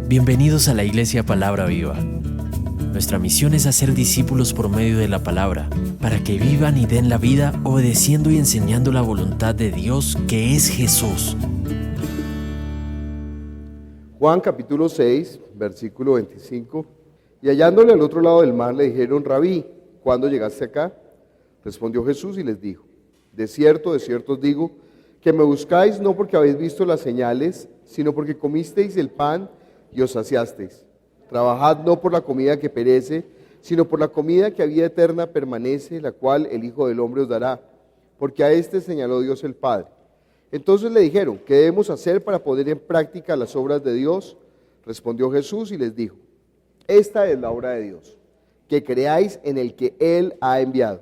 Bienvenidos a la Iglesia Palabra Viva. Nuestra misión es hacer discípulos por medio de la palabra, para que vivan y den la vida obedeciendo y enseñando la voluntad de Dios, que es Jesús. Juan capítulo 6, versículo 25. Y hallándole al otro lado del mar le dijeron: Rabí, ¿cuándo llegaste acá? Respondió Jesús y les dijo: de cierto os digo, que me buscáis no porque habéis visto las señales, sino porque comisteis el pan y os saciasteis. Trabajad no por la comida que perece, sino por la comida que a vida eterna permanece, la cual el Hijo del Hombre os dará, porque a éste señaló Dios el Padre. Entonces le dijeron: ¿qué debemos hacer para poner en práctica las obras de Dios? Respondió Jesús y les dijo: esta es la obra de Dios, que creáis en el que Él ha enviado.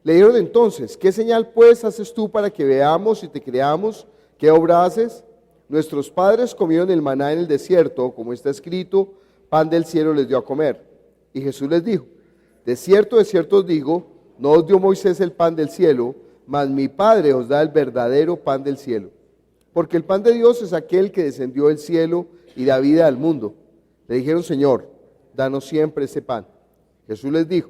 Le dijeron entonces: ¿qué señal pues haces tú para que veamos y te creamos? ¿Qué obra haces? Nuestros padres comieron el maná en el desierto, como está escrito: pan del cielo les dio a comer. Y Jesús les dijo: de cierto os digo, no os dio Moisés el pan del cielo, mas mi Padre os da el verdadero pan del cielo. Porque el pan de Dios es aquel que descendió del cielo y da vida al mundo. Le dijeron: Señor, danos siempre ese pan. Jesús les dijo: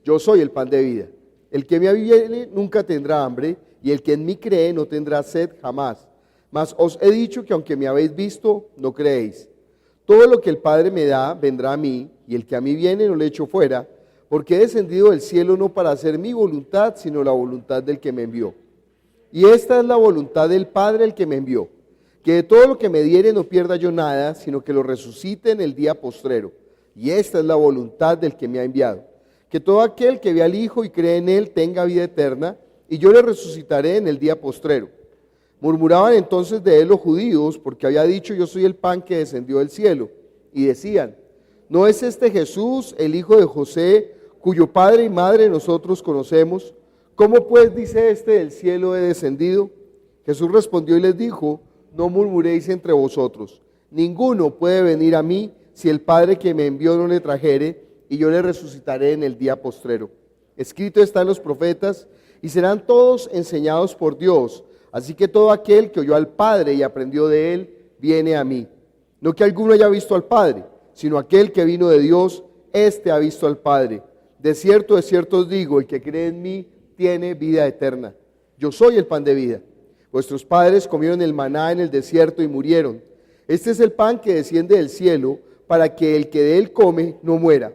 yo soy el pan de vida. El que me viene nunca tendrá hambre, y el que en mí cree no tendrá sed jamás. Mas os he dicho que aunque me habéis visto, no creéis. Todo lo que el Padre me da vendrá a mí, y el que a mí viene no le echo fuera, porque he descendido del cielo no para hacer mi voluntad, sino la voluntad del que me envió. Y esta es la voluntad del Padre el que me envió, que de todo lo que me diere no pierda yo nada, sino que lo resucite en el día postrero. Y esta es la voluntad del que me ha enviado, que todo aquel que ve al Hijo y cree en Él tenga vida eterna, y yo le resucitaré en el día postrero. Murmuraban entonces de él los judíos, porque había dicho: yo soy el pan que descendió del cielo. Y decían: ¿no es este Jesús, el hijo de José, cuyo padre y madre nosotros conocemos? ¿Cómo pues dice este: del cielo he descendido? Jesús respondió y les dijo: no murmuréis entre vosotros. Ninguno puede venir a mí si el Padre que me envió no le trajere, y yo le resucitaré en el día postrero. Escrito está en los profetas: y serán todos enseñados por Dios. Así que todo aquel que oyó al Padre y aprendió de Él, viene a mí. No que alguno haya visto al Padre, sino aquel que vino de Dios, éste ha visto al Padre. De cierto os digo, el que cree en mí tiene vida eterna. Yo soy el pan de vida. Vuestros padres comieron el maná en el desierto y murieron. Este es el pan que desciende del cielo, para que el que de él come no muera.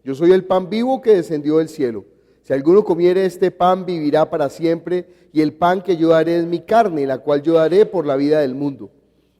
Yo soy el pan vivo que descendió del cielo. Si alguno comiere este pan, vivirá para siempre, y el pan que yo daré es mi carne, la cual yo daré por la vida del mundo.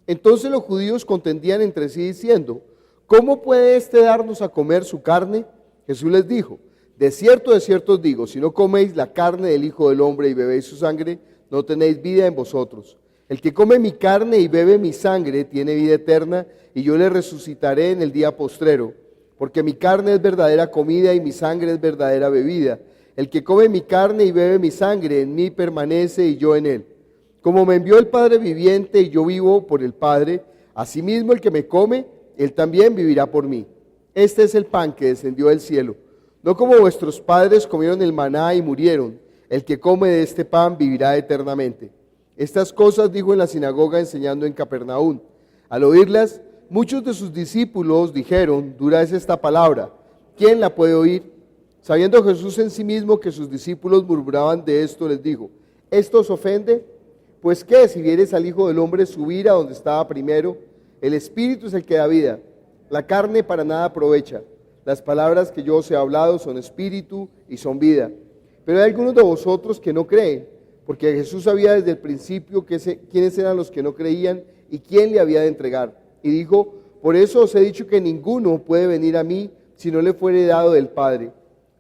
Entonces los judíos contendían entre sí diciendo: ¿cómo puede éste darnos a comer su carne? Jesús les dijo: de cierto os digo, si no coméis la carne del Hijo del Hombre y bebéis su sangre, no tenéis vida en vosotros. El que come mi carne y bebe mi sangre tiene vida eterna, y yo le resucitaré en el día postrero. Porque mi carne es verdadera comida y mi sangre es verdadera bebida. El que come mi carne y bebe mi sangre, en mí permanece y yo en él. Como me envió el Padre viviente y yo vivo por el Padre, asimismo el que me come, él también vivirá por mí. Este es el pan que descendió del cielo. No como vuestros padres comieron el maná y murieron. El que come de este pan vivirá eternamente. Estas cosas dijo en la sinagoga enseñando en Capernaum. Al oírlas, muchos de sus discípulos dijeron: dura es esta palabra, ¿quién la puede oír? Sabiendo Jesús en sí mismo que sus discípulos murmuraban de esto, les dijo: ¿esto os ofende? Pues qué, si vieres al Hijo del Hombre subir a donde estaba primero. El Espíritu es el que da vida, la carne para nada aprovecha. Las palabras que yo os he hablado son espíritu y son vida. Pero hay algunos de vosotros que no creen, porque Jesús sabía desde el principio quiénes eran los que no creían y quién le había de entregar. Y dijo: por eso os he dicho que ninguno puede venir a mí si no le fuere dado del Padre.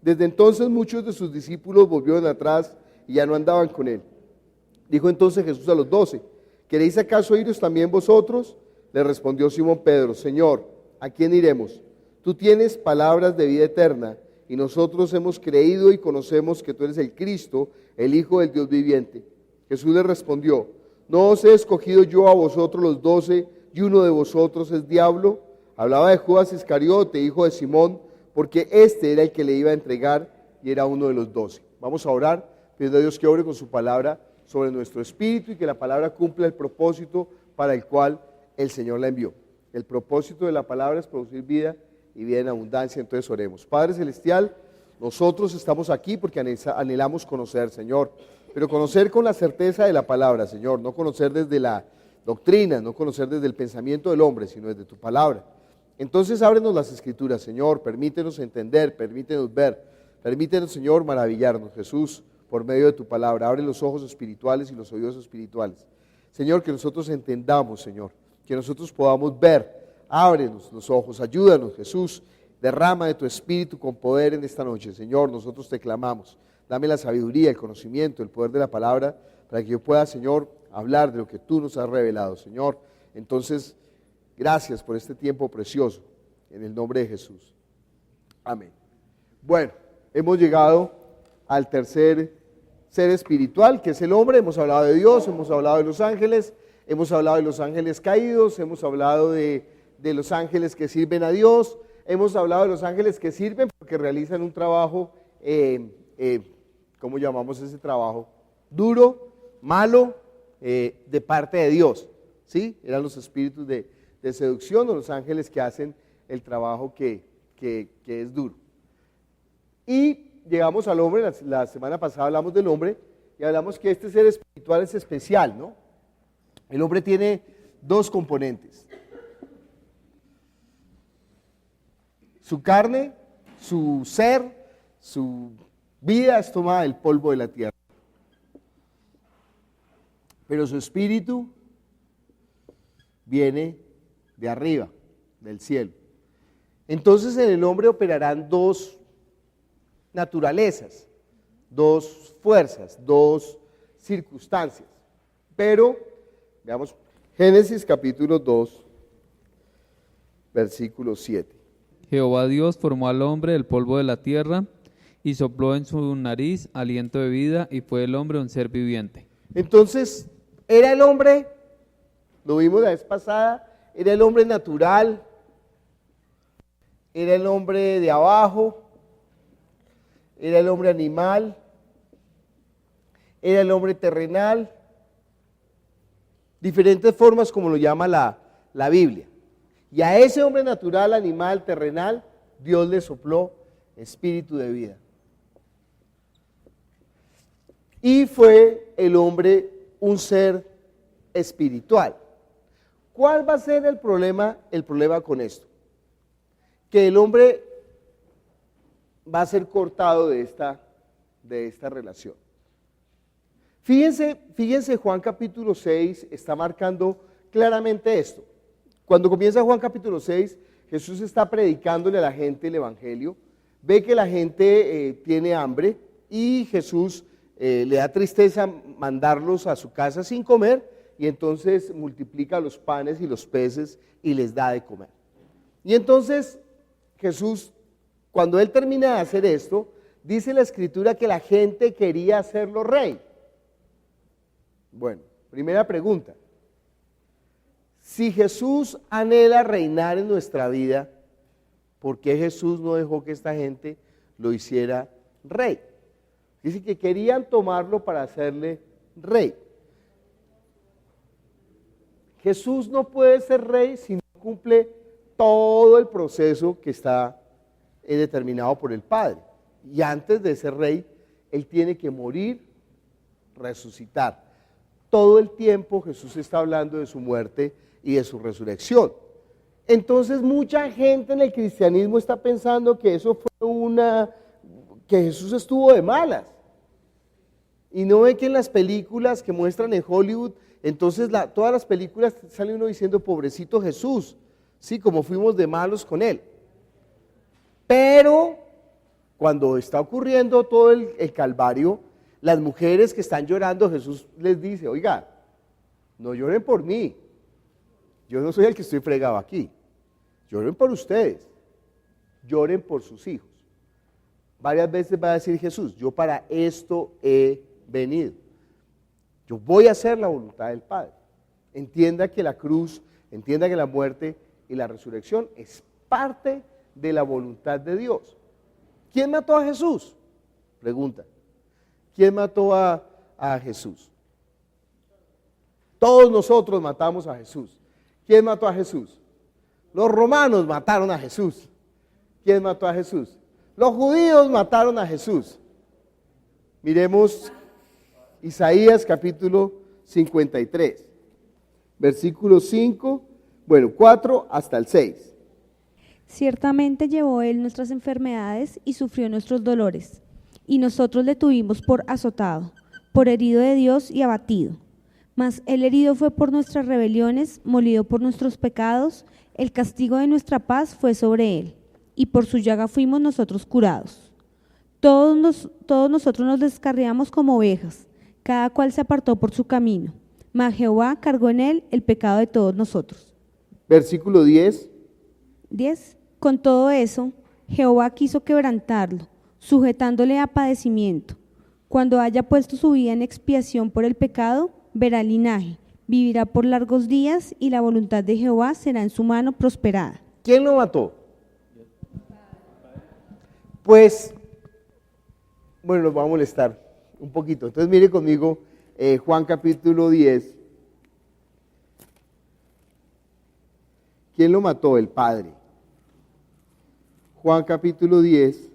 Desde entonces muchos de sus discípulos volvieron atrás y ya no andaban con él. Dijo entonces Jesús a los 12: ¿queréis acaso iros también vosotros? Le respondió Simón Pedro: Señor, ¿a quién iremos? Tú tienes palabras de vida eterna, y nosotros hemos creído y conocemos que tú eres el Cristo, el Hijo del Dios viviente. Jesús le respondió: ¿no os he escogido yo a vosotros los 12, y uno de vosotros es diablo? Hablaba de Judas Iscariote, hijo de Simón, porque este era el que le iba a entregar y era uno de los 12. Vamos a orar, pidiendo a Dios que obre con su palabra sobre nuestro espíritu y que la palabra cumpla el propósito para el cual el Señor la envió. El propósito de la palabra es producir vida y vida en abundancia. Entonces oremos. Padre Celestial, nosotros estamos aquí porque anhelamos conocer, Señor, pero conocer con la certeza de la palabra, Señor, no conocer desde la doctrina, no conocer desde el pensamiento del hombre, sino desde tu palabra. Entonces ábrenos las escrituras, Señor, permítenos entender, permítenos ver, permítenos, Señor, maravillarnos, Jesús, por medio de tu palabra. Abre los ojos espirituales y los oídos espirituales. Señor, que nosotros entendamos, Señor, que nosotros podamos ver. Ábrenos los ojos, ayúdanos, Jesús, derrama de tu espíritu con poder en esta noche. Señor, nosotros te clamamos. Dame la sabiduría, el conocimiento, el poder de la palabra, para que yo pueda, Señor, hablar de lo que tú nos has revelado, Señor. Entonces, gracias por este tiempo precioso, en el nombre de Jesús. Amén. Bueno, hemos llegado al tercer ser espiritual, que es el hombre. Hemos hablado de Dios, hemos hablado de los ángeles, hemos hablado de los ángeles caídos, hemos hablado de los ángeles que sirven a Dios, hemos hablado de los ángeles que sirven porque realizan un trabajo, ¿cómo llamamos ese trabajo? Duro, malo, de parte de Dios, ¿sí? Eran los espíritus de seducción o los ángeles que hacen el trabajo que es duro. Y llegamos al hombre, la semana pasada hablamos del hombre y hablamos que este ser espiritual es especial, ¿no? El hombre tiene dos componentes. Su carne, su ser, su vida es tomada del polvo de la tierra. Pero su espíritu viene de arriba, del cielo. Entonces en el hombre operarán dos naturalezas, dos fuerzas, dos circunstancias. Pero, veamos, Génesis capítulo 2, versículo 7. Jehová Dios formó al hombre del polvo de la tierra y sopló en su nariz aliento de vida y fue el hombre un ser viviente. Entonces, era el hombre, lo vimos la vez pasada, era el hombre natural, era el hombre de abajo, era el hombre animal, era el hombre terrenal, diferentes formas como lo llama la Biblia. Y a ese hombre natural, animal, terrenal, Dios le sopló espíritu de vida. Y fue el hombre un ser espiritual. ¿Cuál va a ser el problema con esto? Que el hombre va a ser cortado de esta relación. Fíjense, Juan capítulo 6 está marcando claramente esto. Cuando comienza Juan capítulo 6, Jesús está predicándole a la gente el evangelio, ve que la gente tiene hambre y Jesús le da tristeza mandarlos a su casa sin comer y entonces multiplica los panes y los peces y les da de comer. Y entonces Jesús, cuando él termina de hacer esto, dice la escritura que la gente quería hacerlo rey. Bueno, primera pregunta. Si Jesús anhela reinar en nuestra vida, ¿por qué Jesús no dejó que esta gente lo hiciera rey? Dice que querían tomarlo para hacerle rey. Jesús no puede ser rey si no cumple todo el proceso que está determinado por el Padre. Y antes de ser rey, Él tiene que morir, resucitar. Todo el tiempo Jesús está hablando de su muerte y de su resurrección. Entonces mucha gente en el cristianismo está pensando que eso fue que Jesús estuvo de malas. Y no ve que en las películas que muestran en Hollywood, entonces todas las películas sale uno diciendo pobrecito Jesús, sí, como fuimos de malos con él. Pero cuando está ocurriendo todo el Calvario, las mujeres que están llorando, Jesús les dice, oiga, no lloren por mí, yo no soy el que estoy fregado aquí, lloren por ustedes, lloren por sus hijos. Varias veces va a decir Jesús, yo para esto he venido, yo voy a hacer la voluntad del Padre. Entienda que la cruz, entienda que la muerte y la resurrección es parte de la voluntad de Dios. ¿Quién mató a Jesús? Pregunta. ¿Quién mató a Jesús? Todos nosotros matamos a Jesús. ¿Quién mató a Jesús? Los romanos mataron a Jesús. ¿Quién mató a Jesús? Los judíos mataron a Jesús. Miremos Isaías capítulo 53, versículo 5, 4 hasta el 6. Ciertamente llevó él nuestras enfermedades y sufrió nuestros dolores, y nosotros le tuvimos por azotado, por herido de Dios y abatido. Mas el herido fue por nuestras rebeliones, molido por nuestros pecados, el castigo de nuestra paz fue sobre él, y por su llaga fuimos nosotros curados. Todos nosotros nos descarriamos como ovejas, cada cual se apartó por su camino, mas Jehová cargó en él el pecado de todos nosotros. Versículo 10. 10. Con todo eso, Jehová quiso quebrantarlo, sujetándole a padecimiento. Cuando haya puesto su vida en expiación por el pecado, verá linaje, vivirá por largos días y la voluntad de Jehová será en su mano prosperada. ¿Quién lo mató? Pues, nos va a molestar un poquito. Entonces mire conmigo Juan capítulo 10. ¿Quién lo mató? El Padre. Juan capítulo 10,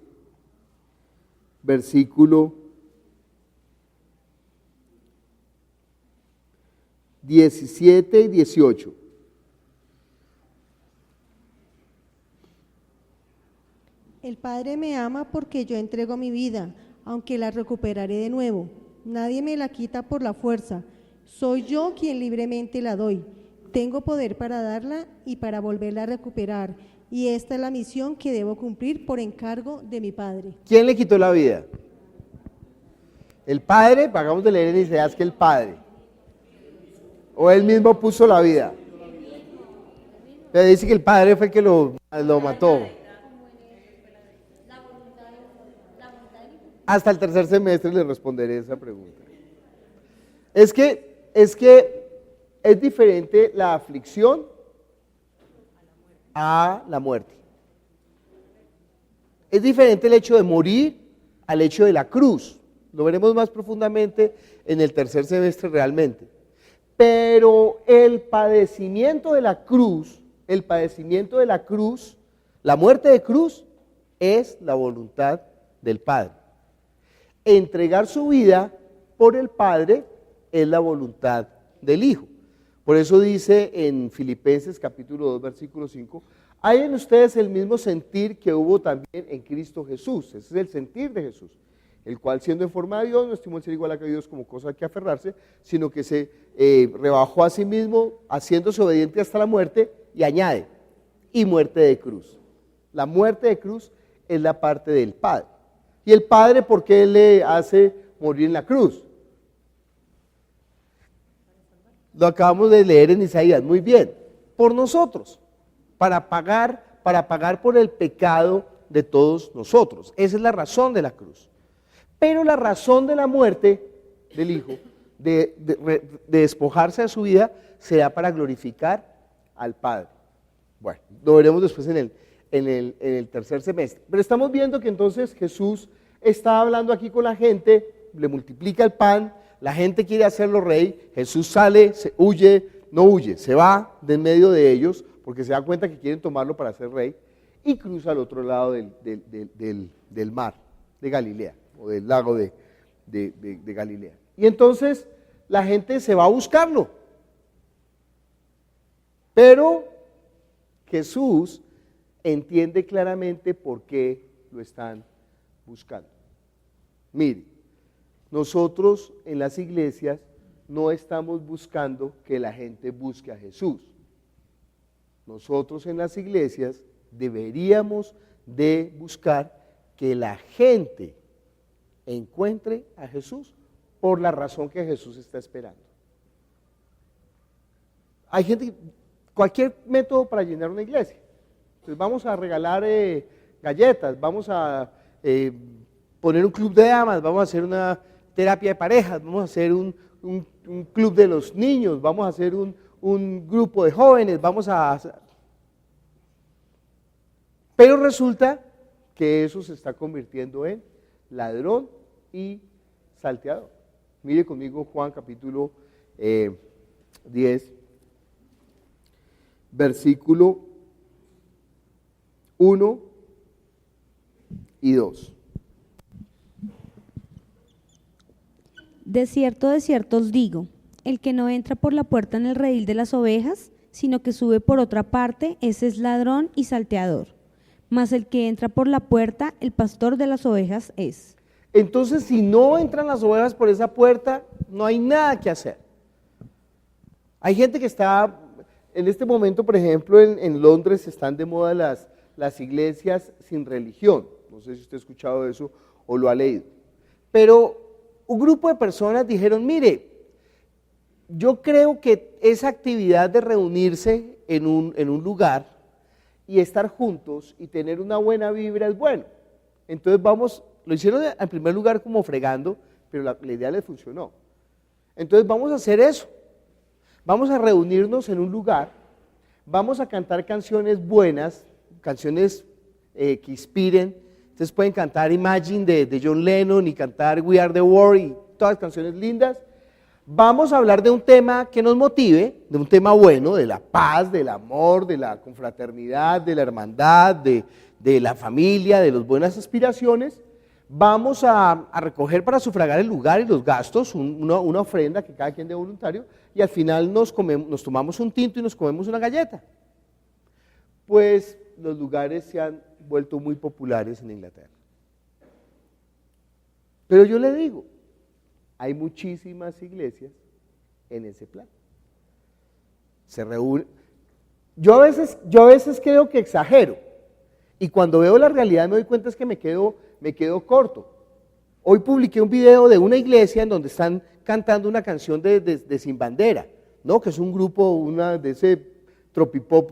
versículo 17 y 18. El Padre me ama porque yo entrego mi vida, aunque la recuperaré de nuevo. Nadie me la quita por la fuerza. Soy yo quien libremente la doy. Tengo poder para darla y para volverla a recuperar. Y esta es la misión que debo cumplir por encargo de mi Padre. ¿Quién le quitó la vida? El Padre, acabamos de leer en Isaías que el Padre. O él mismo puso la vida. Le dice que el Padre fue el que lo mató. Hasta el tercer semestre le responderé esa pregunta. Es que es diferente la aflicción a la muerte. Es diferente el hecho de morir al hecho de la cruz. Lo veremos más profundamente en el tercer semestre realmente. Pero el padecimiento de la cruz, la muerte de cruz, es la voluntad del Padre. Entregar su vida por el Padre es la voluntad del Hijo. Por eso dice en Filipenses capítulo 2, versículo 5, hay en ustedes el mismo sentir que hubo también en Cristo Jesús. Ese es el sentir de Jesús, el cual siendo en forma de Dios, no estimó el ser igual a Dios como cosa a que aferrarse, sino que se rebajó a sí mismo, haciéndose obediente hasta la muerte, y añade, y muerte de cruz. La muerte de cruz es la parte del Padre. ¿Y el Padre por qué le hace morir en la cruz? Lo acabamos de leer en Isaías, muy bien, por nosotros, para pagar por el pecado de todos nosotros. Esa es la razón de la cruz. Pero la razón de la muerte del Hijo, de despojarse de su vida, será para glorificar al Padre. Bueno, lo veremos después en el tercer semestre. Pero estamos viendo que entonces Jesús está hablando aquí con la gente, le multiplica el pan, la gente quiere hacerlo rey, Jesús sale, no huye, se va de en medio de ellos, porque se da cuenta que quieren tomarlo para ser rey, y cruza al otro lado del mar, de Galilea, o del lago de Galilea. Y entonces la gente se va a buscarlo. Pero Jesús entiende claramente por qué lo están buscando. Mire, nosotros en las iglesias no estamos buscando que la gente busque a Jesús. Nosotros en las iglesias deberíamos de buscar que la gente encuentre a Jesús por la razón que Jesús está esperando. Hay gente, cualquier método para llenar una iglesia. Entonces vamos a regalar galletas, vamos a poner un club de damas, vamos a hacer una terapia de parejas, vamos a hacer un club de los niños, vamos a hacer un grupo de jóvenes, Pero resulta que eso se está convirtiendo en ladrón y salteador. Mire conmigo Juan capítulo 10, versículo 1 y 2. De cierto os digo, el que no entra por la puerta en el redil de las ovejas, sino que sube por otra parte, ese es ladrón y salteador. Mas el que entra por la puerta, el pastor de las ovejas es. Entonces, si no entran las ovejas por esa puerta, no hay nada que hacer. Hay gente que está, en este momento, por ejemplo, en Londres están de moda las iglesias sin religión. No sé si usted ha escuchado eso o lo ha leído. Pero un grupo de personas dijeron, mire, yo creo que esa actividad de reunirse en un lugar y estar juntos y tener una buena vibra es bueno. Entonces lo hicieron en primer lugar como fregando, pero la idea les funcionó. Entonces vamos a hacer eso. Vamos a reunirnos en un lugar, vamos a cantar canciones buenas, canciones que inspiren. Ustedes pueden cantar Imagine de John Lennon y cantar We Are the World y todas canciones lindas. Vamos a hablar de un tema que nos motive, de un tema bueno, de la paz, del amor, de la confraternidad, de la hermandad, de la familia, de las buenas aspiraciones. Vamos a recoger para sufragar el lugar y los gastos, una ofrenda que cada quien dé voluntario, y al final nos tomamos un tinto y nos comemos una galleta. Pues los lugares se han vuelto muy populares en Inglaterra. Pero yo le digo, hay muchísimas iglesias en ese plan. Se reúnen. Yo a veces creo que exagero, y cuando veo la realidad me doy cuenta es que me quedo corto. Hoy publiqué un video de una iglesia en donde están cantando una canción de Sin Bandera, ¿no? Que es un grupo de ese tropipop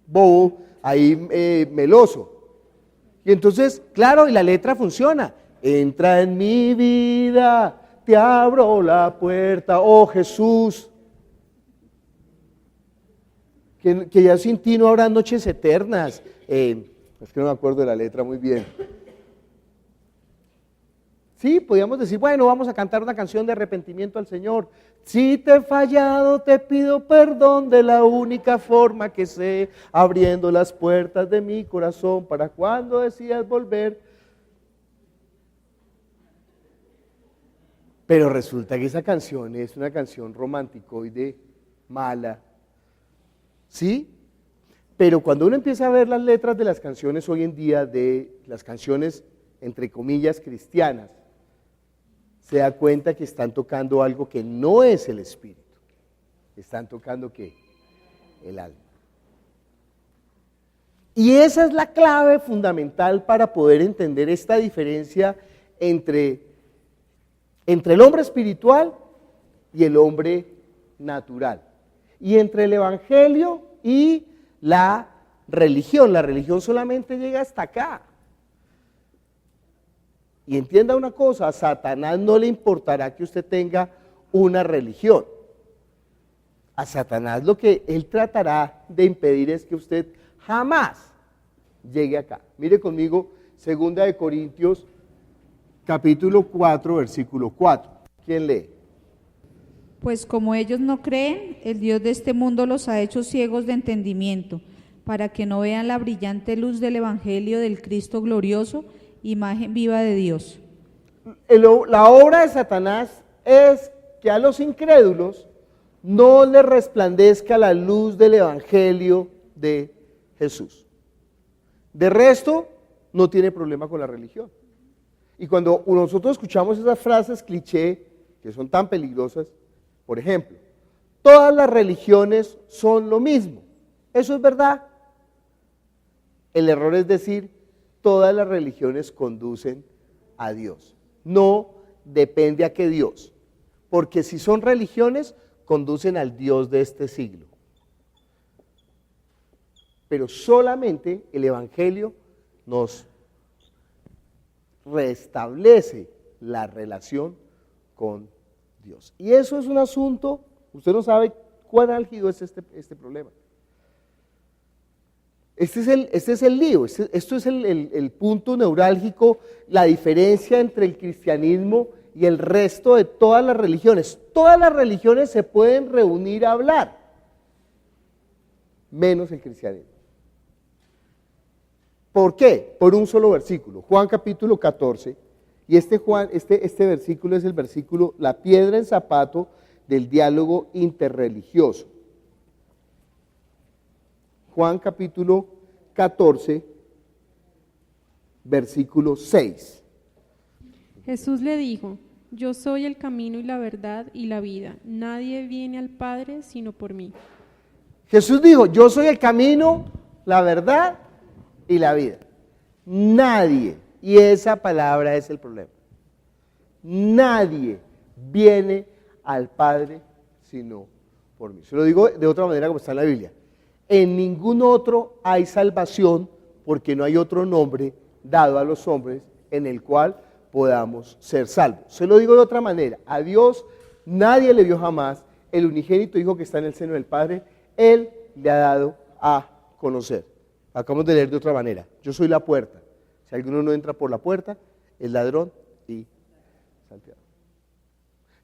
bobo ahí meloso. Y entonces, claro, y la letra funciona. Entra en mi vida, te abro la puerta, oh Jesús. Que ya sin ti no habrá noches eternas. Es que no me acuerdo de la letra muy bien. Sí, podíamos decir, bueno, vamos a cantar una canción de arrepentimiento al Señor. Si te he fallado, te pido perdón de la única forma que sé, abriendo las puertas de mi corazón para cuando decidas volver. Pero resulta que esa canción es una canción romanticoide, mala. ¿Sí? Pero cuando uno empieza a ver las letras de las canciones hoy en día, de las canciones, entre comillas, cristianas, se da cuenta que están tocando algo que no es el espíritu. Están tocando ¿qué? El alma. Y esa es la clave fundamental para poder entender esta diferencia entre el hombre espiritual y el hombre natural. Y entre el evangelio y la religión. La religión solamente llega hasta acá. Y entienda una cosa, a Satanás no le importará que usted tenga una religión. A Satanás lo que él tratará de impedir es que usted jamás llegue acá. Mire conmigo, 2 Corintios, capítulo 4, versículo 4. ¿Quién lee? Pues como ellos no creen, el Dios de este mundo los ha hecho ciegos de entendimiento, para que no vean la brillante luz del Evangelio del Cristo glorioso, imagen viva de Dios. La obra de Satanás es que a los incrédulos no les resplandezca la luz del Evangelio de Jesús. De resto, no tiene problema con la religión. Y cuando nosotros escuchamos esas frases cliché, que son tan peligrosas, por ejemplo, todas las religiones son lo mismo. Eso es verdad. El error es decir, todas las religiones conducen a Dios. No depende a qué Dios, porque si son religiones, conducen al Dios de este siglo. Pero solamente el Evangelio nos restablece la relación con Dios. Y eso es un asunto, usted no sabe cuán álgido es este problema. Este es el lío, esto es el punto neurálgico, la diferencia entre el cristianismo y el resto de todas las religiones. Todas las religiones se pueden reunir a hablar, menos el cristianismo. ¿Por qué? Por un solo versículo. Juan capítulo 14. Y este versículo es el versículo, la piedra en zapato del diálogo interreligioso. Juan capítulo 14, versículo 6. Jesús le dijo: yo soy el camino y la verdad y la vida. Nadie viene al Padre sino por mí. Jesús dijo, yo soy el camino, la verdad y la vida. Nadie, y esa palabra es el problema, nadie viene al Padre sino por mí. Se lo digo de otra manera como está en la Biblia. En ningún otro hay salvación, porque no hay otro nombre dado a los hombres en el cual podamos ser salvos. Se lo digo de otra manera, a Dios nadie le vio jamás, el unigénito Hijo que está en el seno del Padre, Él le ha dado a conocer. Acabamos de leer de otra manera, yo soy la puerta, si alguno no entra por la puerta, es ladrón y salteador.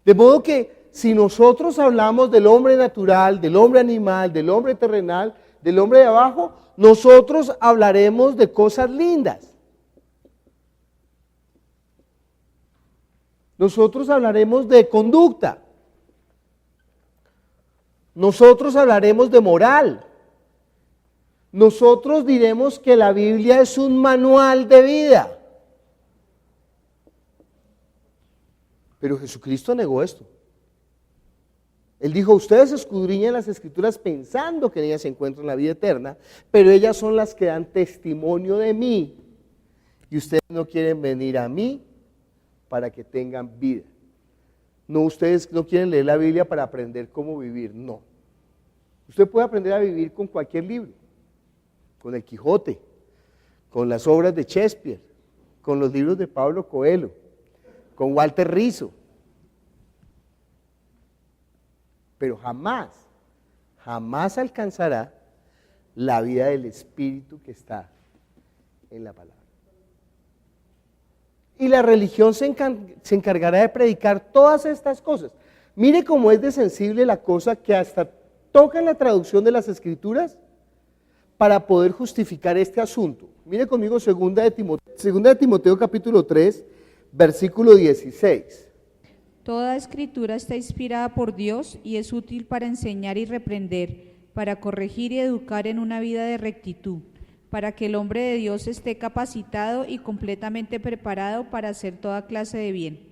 De modo que si nosotros hablamos del hombre natural, del hombre animal, del hombre terrenal, del hombre de abajo, nosotros hablaremos de cosas lindas. Nosotros hablaremos de conducta. Nosotros hablaremos de moral. Nosotros diremos que la Biblia es un manual de vida. Pero Jesucristo negó esto. Él dijo, ustedes escudriñan las Escrituras pensando que en ellas se encuentra la vida eterna, pero ellas son las que dan testimonio de mí. Y ustedes no quieren venir a mí para que tengan vida. No, ustedes no quieren leer la Biblia para aprender cómo vivir, no. Usted puede aprender a vivir con cualquier libro, con el Quijote, con las obras de Shakespeare, con los libros de Pablo Coelho, con Walter Rizzo. Pero jamás alcanzará la vida del Espíritu que está en la palabra. Y la religión se encargará de predicar todas estas cosas. Mire cómo es de sensible la cosa que hasta tocan la traducción de las Escrituras para poder justificar este asunto. Mire conmigo segunda de Timoteo capítulo 3, versículo 16. Toda escritura está inspirada por Dios y es útil para enseñar y reprender, para corregir y educar en una vida de rectitud, para que el hombre de Dios esté capacitado y completamente preparado para hacer toda clase de bien.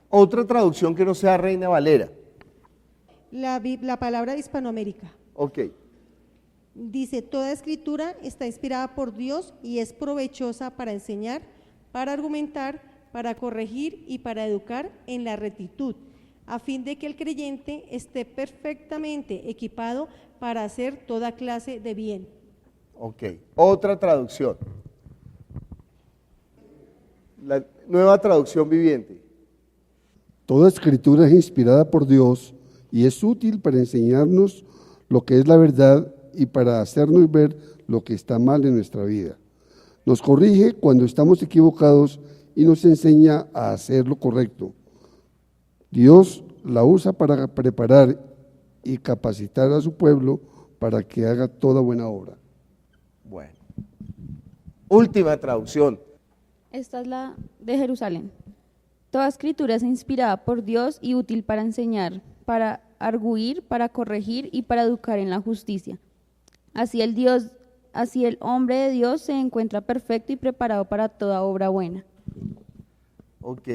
Otra traducción que no sea Reina Valera. La palabra de Hispanoamérica. Ok. Dice, toda escritura está inspirada por Dios y es provechosa para enseñar, para argumentar, para corregir y para educar en la rectitud, a fin de que el creyente esté perfectamente equipado para hacer toda clase de bien. Ok, otra traducción. La Nueva Traducción Viviente. Toda escritura es inspirada por Dios y es útil para enseñarnos lo que es la verdad y para hacernos ver lo que está mal en nuestra vida. Nos corrige cuando estamos equivocados y nos enseña a hacer lo correcto. Dios la usa para preparar y capacitar a su pueblo para que haga toda buena obra. Bueno, última traducción. Esta es la de Jerusalén. Toda escritura es inspirada por Dios y útil para enseñar, para arguir, para corregir y para educar en la justicia. Así el hombre de Dios se encuentra perfecto y preparado para toda obra buena. Ok.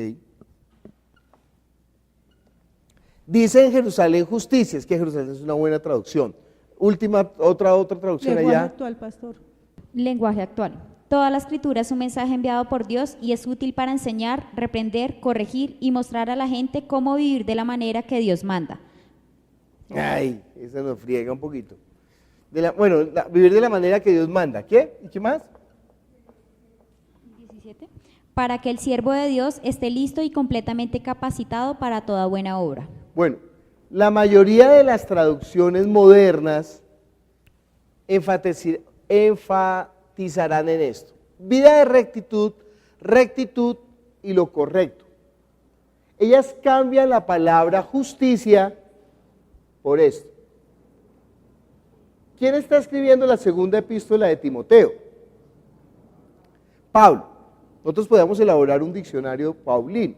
Dice en Jerusalén justicia, es que Jerusalén es una buena traducción. Otra traducción Lenguaje allá. actual, pastor. Lenguaje actual. Toda la escritura es un mensaje enviado por Dios y es útil para enseñar, reprender, corregir y mostrar a la gente cómo vivir de la manera que Dios manda. Ay, eso nos friega un poquito. Vivir de la manera que Dios manda. ¿Qué? ¿Y qué más? 17. Para que el siervo de Dios esté listo y completamente capacitado para toda buena obra. Bueno, la mayoría de las traducciones modernas enfatizarán en esto. Vida de rectitud y lo correcto. Ellas cambian la palabra justicia por esto. ¿Quién está escribiendo la segunda epístola de Timoteo? Pablo. Nosotros podemos elaborar un diccionario paulino,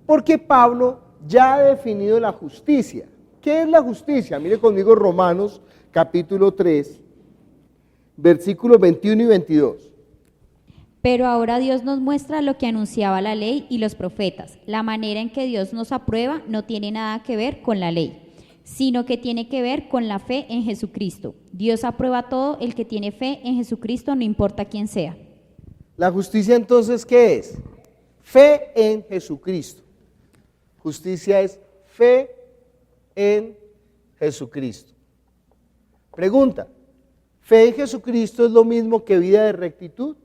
porque Pablo ya ha definido la justicia. ¿Qué es la justicia? Mire conmigo Romanos capítulo 3, versículos 21 y 22. Pero ahora Dios nos muestra lo que anunciaba la ley y los profetas. La manera en que Dios nos aprueba no tiene nada que ver con la ley, sino que tiene que ver con la fe en Jesucristo. Dios aprueba todo el que tiene fe en Jesucristo, no importa quién sea. La justicia entonces, ¿qué es? Fe en Jesucristo. Justicia es fe en Jesucristo. Pregunta, ¿fe en Jesucristo es lo mismo que vida de rectitud?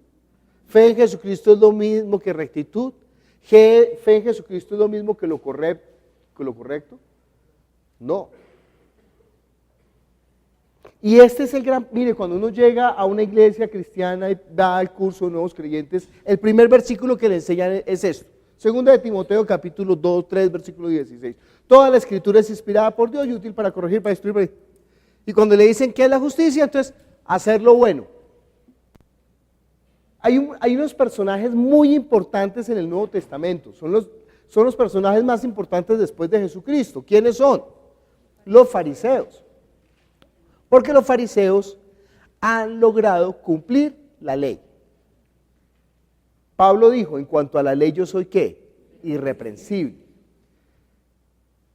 ¿Fe en Jesucristo es lo mismo que rectitud? ¿Fe en Jesucristo es lo mismo que lo correcto? No. Y este es el gran, mire, cuando uno llega a una iglesia cristiana y va al curso de nuevos creyentes, el primer versículo que le enseñan es esto. Segunda de Timoteo, capítulo 2, 3, versículo 16. Toda la escritura es inspirada por Dios y útil para corregir, para instruir. Y cuando le dicen qué es la justicia, entonces, hacer lo bueno. Hay unos personajes muy importantes en el Nuevo Testamento. Son los personajes más importantes después de Jesucristo. ¿Quiénes son? Los fariseos. Porque los fariseos han logrado cumplir la ley. Pablo dijo, en cuanto a la ley yo soy ¿qué? Irreprensible.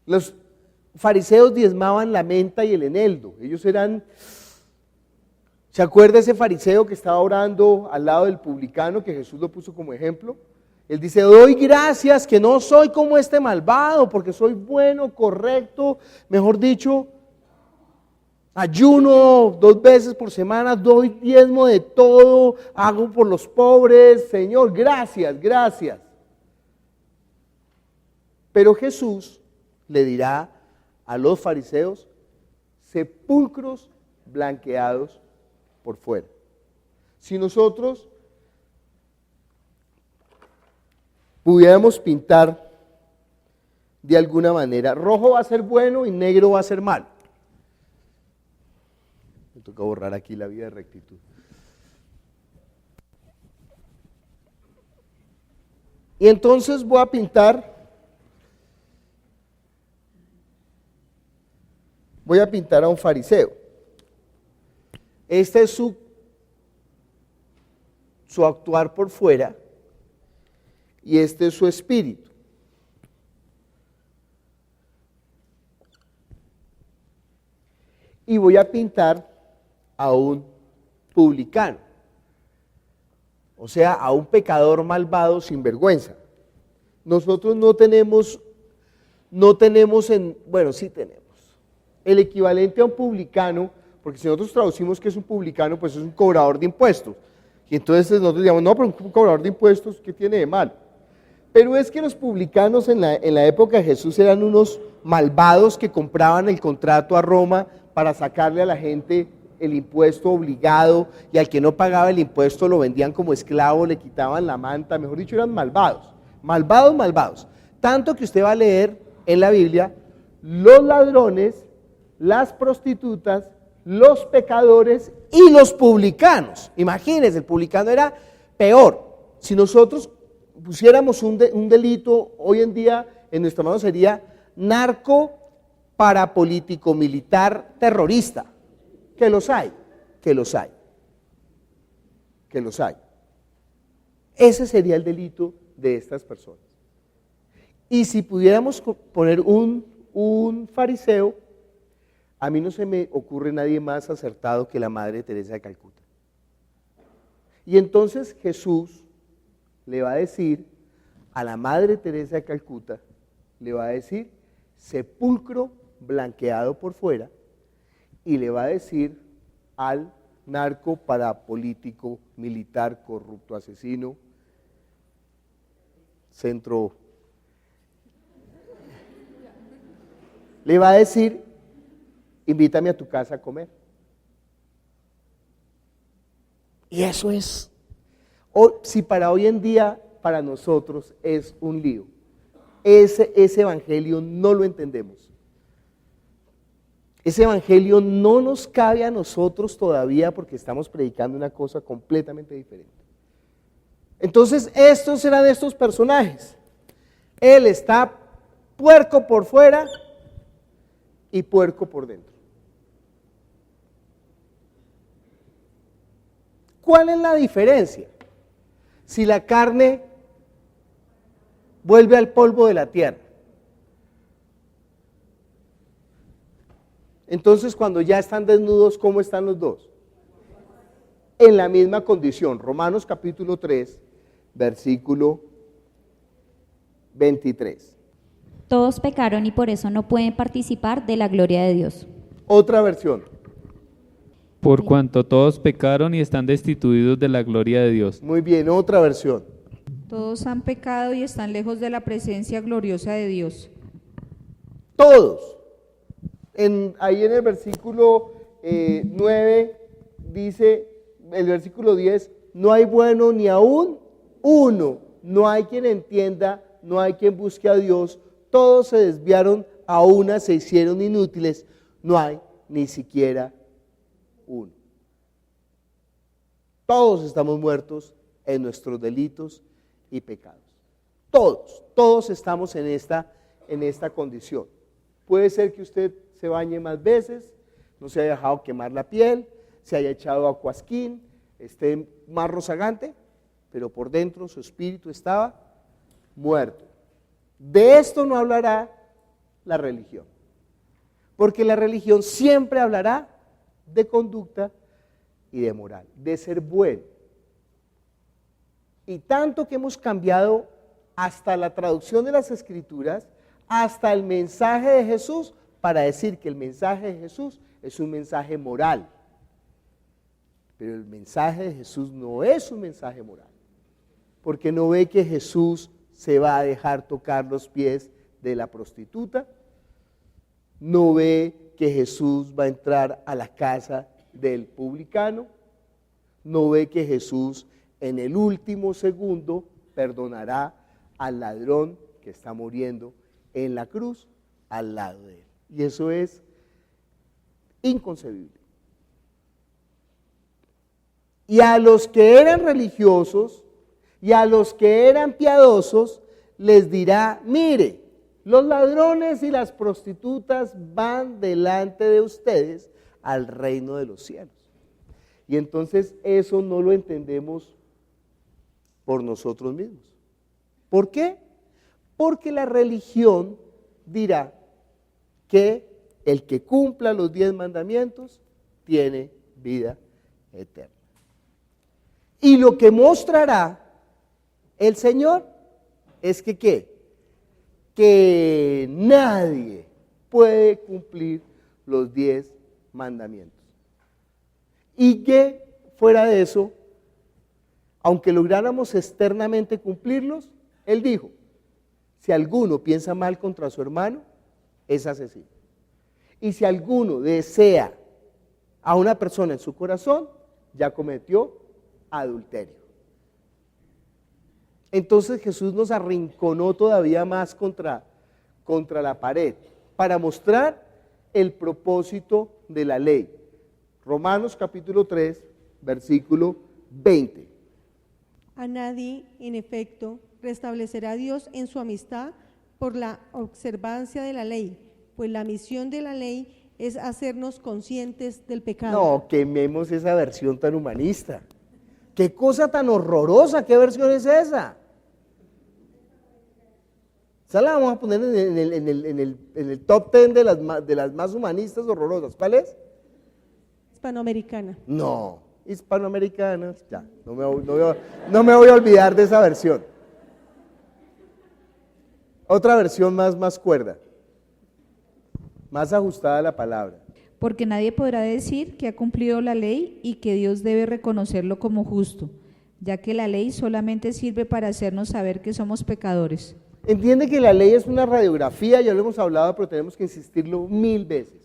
Los fariseos diezmaban la menta y el eneldo. Ellos eran, ¿se acuerda ese fariseo que estaba orando al lado del publicano, que Jesús lo puso como ejemplo? Él dice, doy gracias que no soy como este malvado, porque soy bueno, correcto, mejor dicho, ayuno 2 veces por semana, doy diezmo de todo, hago por los pobres, Señor, gracias, gracias. Pero Jesús le dirá a los fariseos, sepulcros blanqueados por fuera. Si nosotros pudiéramos pintar de alguna manera, rojo va a ser bueno y negro va a ser malo. Me toca borrar aquí la vida de rectitud. Y entonces voy a pintar a un fariseo. Este es su actuar por fuera y este es su espíritu. Y voy a pintar a un publicano, o sea, a un pecador malvado sin vergüenza. Nosotros no tenemos bueno, sí tenemos el equivalente a un publicano, porque si nosotros traducimos que es un publicano, pues es un cobrador de impuestos. Y entonces nosotros digamos, no, pero un cobrador de impuestos, ¿qué tiene de mal? Pero es que los publicanos en la época de Jesús eran unos malvados que compraban el contrato a Roma para sacarle a la gente el impuesto obligado, y al que no pagaba el impuesto lo vendían como esclavo, le quitaban la manta, mejor dicho, eran malvados, malvados, malvados. Tanto que usted va a leer en la Biblia, los ladrones, las prostitutas, los pecadores y los publicanos. Imagínense, el publicano era peor. Si nosotros pusiéramos un delito hoy en día, en nuestra mano sería narco, parapolítico, militar, terrorista. Que los hay. Ese sería el delito de estas personas. Y si pudiéramos poner un fariseo, a mí no se me ocurre nadie más acertado que la Madre Teresa de Calcuta. Y entonces Jesús le va a decir a la Madre Teresa de Calcuta, le va a decir sepulcro blanqueado por fuera, y le va a decir al narco, parapolítico, militar, corrupto, asesino, le va a decir, invítame a tu casa a comer. Y eso es, si para hoy en día, para nosotros es un lío, ese evangelio no lo entendemos. Ese evangelio no nos cabe a nosotros todavía porque estamos predicando una cosa completamente diferente. Entonces, estos eran estos personajes. Él está puerco por fuera y puerco por dentro. ¿Cuál es la diferencia? Si la carne vuelve al polvo de la tierra. Entonces, cuando ya están desnudos, ¿cómo están los dos? En la misma condición. Romanos capítulo 3, versículo 23. Todos pecaron y por eso no pueden participar de la gloria de Dios. Otra versión. Por cuanto todos pecaron y están destituidos de la gloria de Dios. Muy bien, otra versión. Todos han pecado y están lejos de la presencia gloriosa de Dios. Todos. Ahí en el versículo 9 dice, el versículo 10, no hay bueno ni aún uno, no hay quien entienda, no hay quien busque a Dios, todos se desviaron, a una se hicieron inútiles, no hay ni siquiera uno. Todos estamos muertos en nuestros delitos y pecados. Todos estamos en esta condición. Puede ser que usted se bañe más veces, no se haya dejado quemar la piel, se haya echado acuasquín, esté más rozagante, pero por dentro su espíritu estaba muerto. De esto no hablará la religión, porque la religión siempre hablará de conducta y de moral, de ser bueno. Y tanto que hemos cambiado hasta la traducción de las Escrituras, hasta el mensaje de Jesús, para decir que el mensaje de Jesús es un mensaje moral. Pero el mensaje de Jesús no es un mensaje moral, porque no ve que Jesús se va a dejar tocar los pies de la prostituta, no ve que Jesús va a entrar a la casa del publicano, no ve que Jesús en el último segundo perdonará al ladrón que está muriendo en la cruz al lado de él. Y eso es inconcebible. Y a los que eran religiosos y a los que eran piadosos les dirá, mire, los ladrones y las prostitutas van delante de ustedes al reino de los cielos. Y entonces eso no lo entendemos por nosotros mismos. ¿Por qué? Porque la religión dirá que el que cumpla los 10 mandamientos tiene vida eterna. Y lo que mostrará el Señor es que ¿qué? Que nadie puede cumplir los 10 mandamientos. Y que fuera de eso, aunque lográramos externamente cumplirlos, Él dijo, si alguno piensa mal contra su hermano, es asesino. Y si alguno desea a una persona en su corazón, ya cometió adulterio. Entonces Jesús nos arrinconó todavía más contra la pared para mostrar el propósito de la ley. Romanos capítulo 3, versículo 20. A nadie, en efecto, restablecerá Dios en su amistad por la observancia de la ley, pues la misión de la ley es hacernos conscientes del pecado. No, quememos esa versión tan humanista. ¡Qué cosa tan horrorosa! ¿Qué versión es esa? Esa la vamos a poner en el top 10 de las más humanistas horrorosas. ¿Cuál es? Hispanoamericana. No, hispanoamericana. Ya, no me voy a olvidar de esa versión. Otra versión más cuerda, más ajustada a la palabra. Porque nadie podrá decir que ha cumplido la ley y que Dios debe reconocerlo como justo, ya que la ley solamente sirve para hacernos saber que somos pecadores. Entiende que la ley es una radiografía, ya lo hemos hablado, pero tenemos que insistirlo 1000 veces,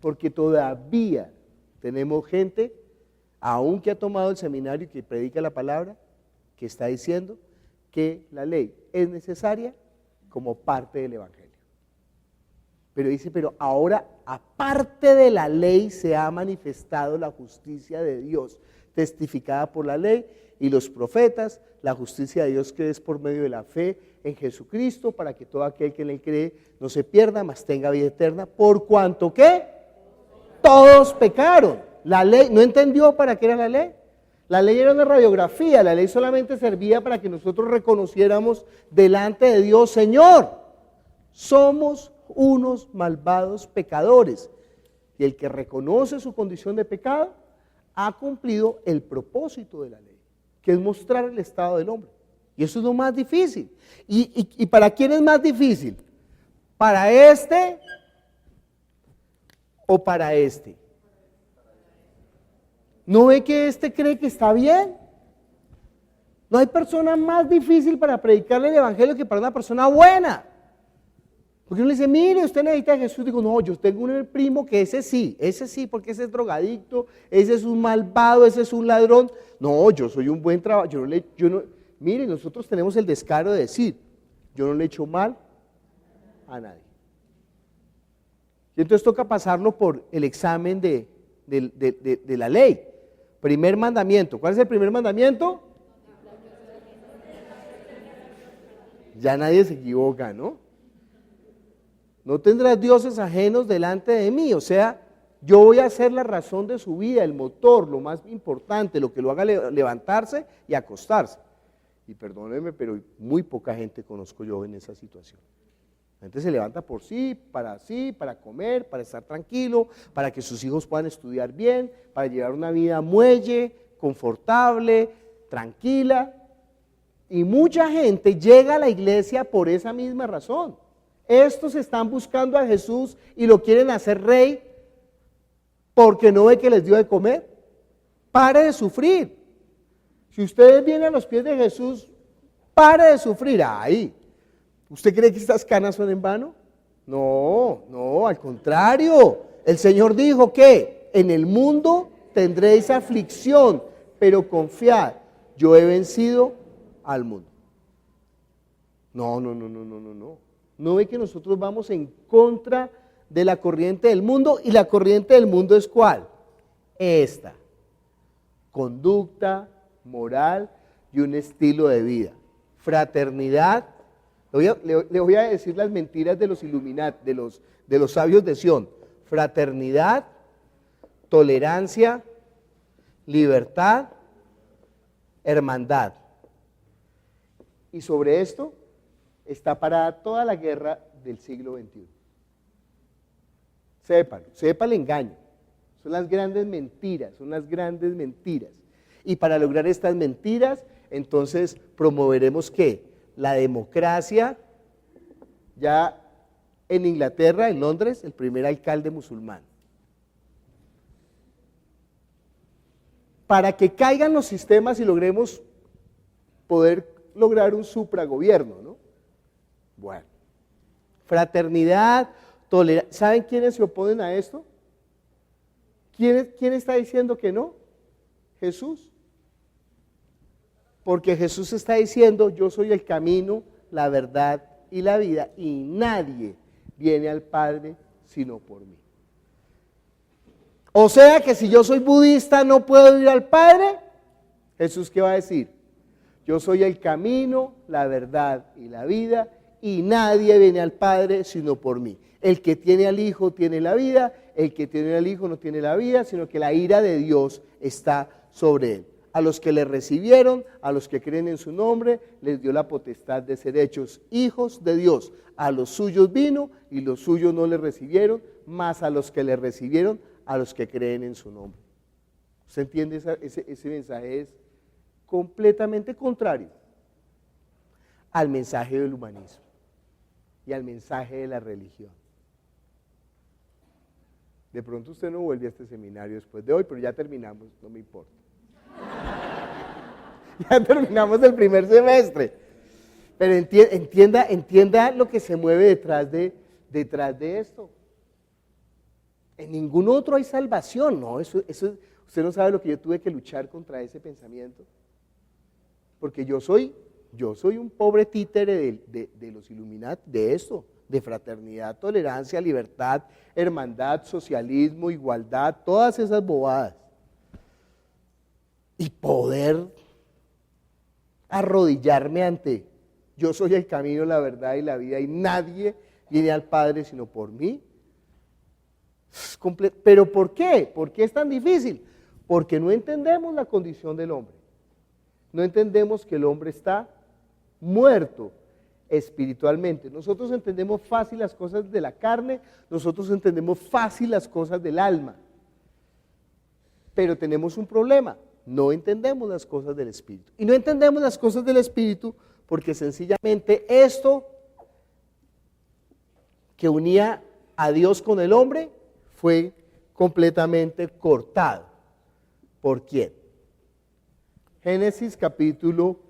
porque todavía tenemos gente, aún que ha tomado el seminario y que predica la palabra, que está diciendo que la ley es necesaria como parte del evangelio. Pero dice, pero ahora aparte de la ley se ha manifestado la justicia de Dios, testificada por la ley y los profetas, la justicia de Dios que es por medio de la fe en Jesucristo, para que todo aquel que en él cree no se pierda, mas tenga vida eterna, por cuanto que todos pecaron. La ley, ¿no entendió para qué era la ley? La ley era una radiografía, la ley solamente servía para que nosotros reconociéramos delante de Dios, Señor, somos unos malvados pecadores. Y el que reconoce su condición de pecado ha cumplido el propósito de la ley, que es mostrar el estado del hombre. Y eso es lo más difícil. ¿Y para quién es más difícil? ¿Para este o para este? ¿No ve que este cree que está bien? No hay persona más difícil para predicarle el evangelio que para una persona buena. Porque uno le dice, mire, usted necesita a Jesús. Digo, no, yo tengo un primo que ese sí, porque ese es drogadicto, ese es un malvado, ese es un ladrón. No, yo soy un buen trabajo. Mire, nosotros tenemos el descaro de decir, yo no le echo mal a nadie. Y entonces toca pasarlo por el examen de la ley. Primer mandamiento. ¿Cuál es el primer mandamiento? Ya nadie se equivoca, ¿no? No tendrás dioses ajenos delante de mí. O sea, yo voy a ser la razón de su vida, el motor, lo más importante, lo que lo haga levantarse y acostarse. Y perdónenme, pero muy poca gente conozco yo en esa situación. La gente se levanta por sí, para comer, para estar tranquilo, para que sus hijos puedan estudiar bien, para llevar una vida muelle, confortable, tranquila. Y mucha gente llega a la iglesia por esa misma razón. Estos están buscando a Jesús y lo quieren hacer rey porque no ve que les dio de comer. Pare de sufrir. Si ustedes vienen a los pies de Jesús, pare de sufrir. Ay, ¿usted cree que estas canas son en vano? No, al contrario. El Señor dijo que en el mundo tendréis aflicción, pero confiad, yo he vencido al mundo. No. ¿No ve que nosotros vamos en contra de la corriente del mundo? Y la corriente del mundo es ¿cuál? Esta. Conducta, moral y un estilo de vida. Fraternidad. Le voy a decir las mentiras de los Illuminati, de los sabios de Sión. Fraternidad, tolerancia, libertad, hermandad. Y sobre esto está parada toda la guerra del siglo XXI. Sepa el engaño. Son las grandes mentiras. Y para lograr estas mentiras, entonces promoveremos ¿qué? La democracia. Ya en Inglaterra, en Londres, el primer alcalde musulmán. Para que caigan los sistemas y logremos poder lograr un supragobierno, ¿no? Bueno, fraternidad, tolerancia. ¿Saben quiénes se oponen a esto? ¿Quién está diciendo que no? Jesús. Porque Jesús está diciendo, yo soy el camino, la verdad y la vida, y nadie viene al Padre sino por mí. O sea que si yo soy budista no puedo ir al Padre. Jesús, ¿qué va a decir? Yo soy el camino, la verdad y la vida, y nadie viene al Padre sino por mí. El que tiene al Hijo tiene la vida, el que tiene al Hijo no tiene la vida, sino que la ira de Dios está sobre él. A los que le recibieron, a los que creen en su nombre, les dio la potestad de ser hechos hijos de Dios. A los suyos vino y los suyos no le recibieron, más a los que le recibieron, a los que creen en su nombre. ¿Usted entiende? Ese mensaje es completamente contrario al mensaje del humanismo y al mensaje de la religión. De pronto usted no vuelve a este seminario después de hoy, pero ya terminamos, no me importa. Ya terminamos el primer semestre. Pero entienda lo que se mueve detrás de esto. En ningún otro hay salvación, no, usted no sabe lo que yo tuve que luchar contra ese pensamiento. Porque yo soy un pobre títere de los Illuminati, de esto, de fraternidad, tolerancia, libertad, hermandad, socialismo, igualdad, todas esas bobadas. Y poder arrodillarme ante, yo soy el camino, la verdad y la vida, y nadie viene al Padre sino por mí. ¿Pero por qué? ¿Por qué es tan difícil? Porque no entendemos la condición del hombre. No entendemos que el hombre está muerto espiritualmente. Nosotros entendemos fácil las cosas de la carne, nosotros entendemos fácil las cosas del alma. Pero tenemos un problema, no entendemos las cosas del espíritu. Y no entendemos las cosas del espíritu porque sencillamente esto que unía a Dios con el hombre fue completamente cortado. ¿Por quién? Génesis capítulo,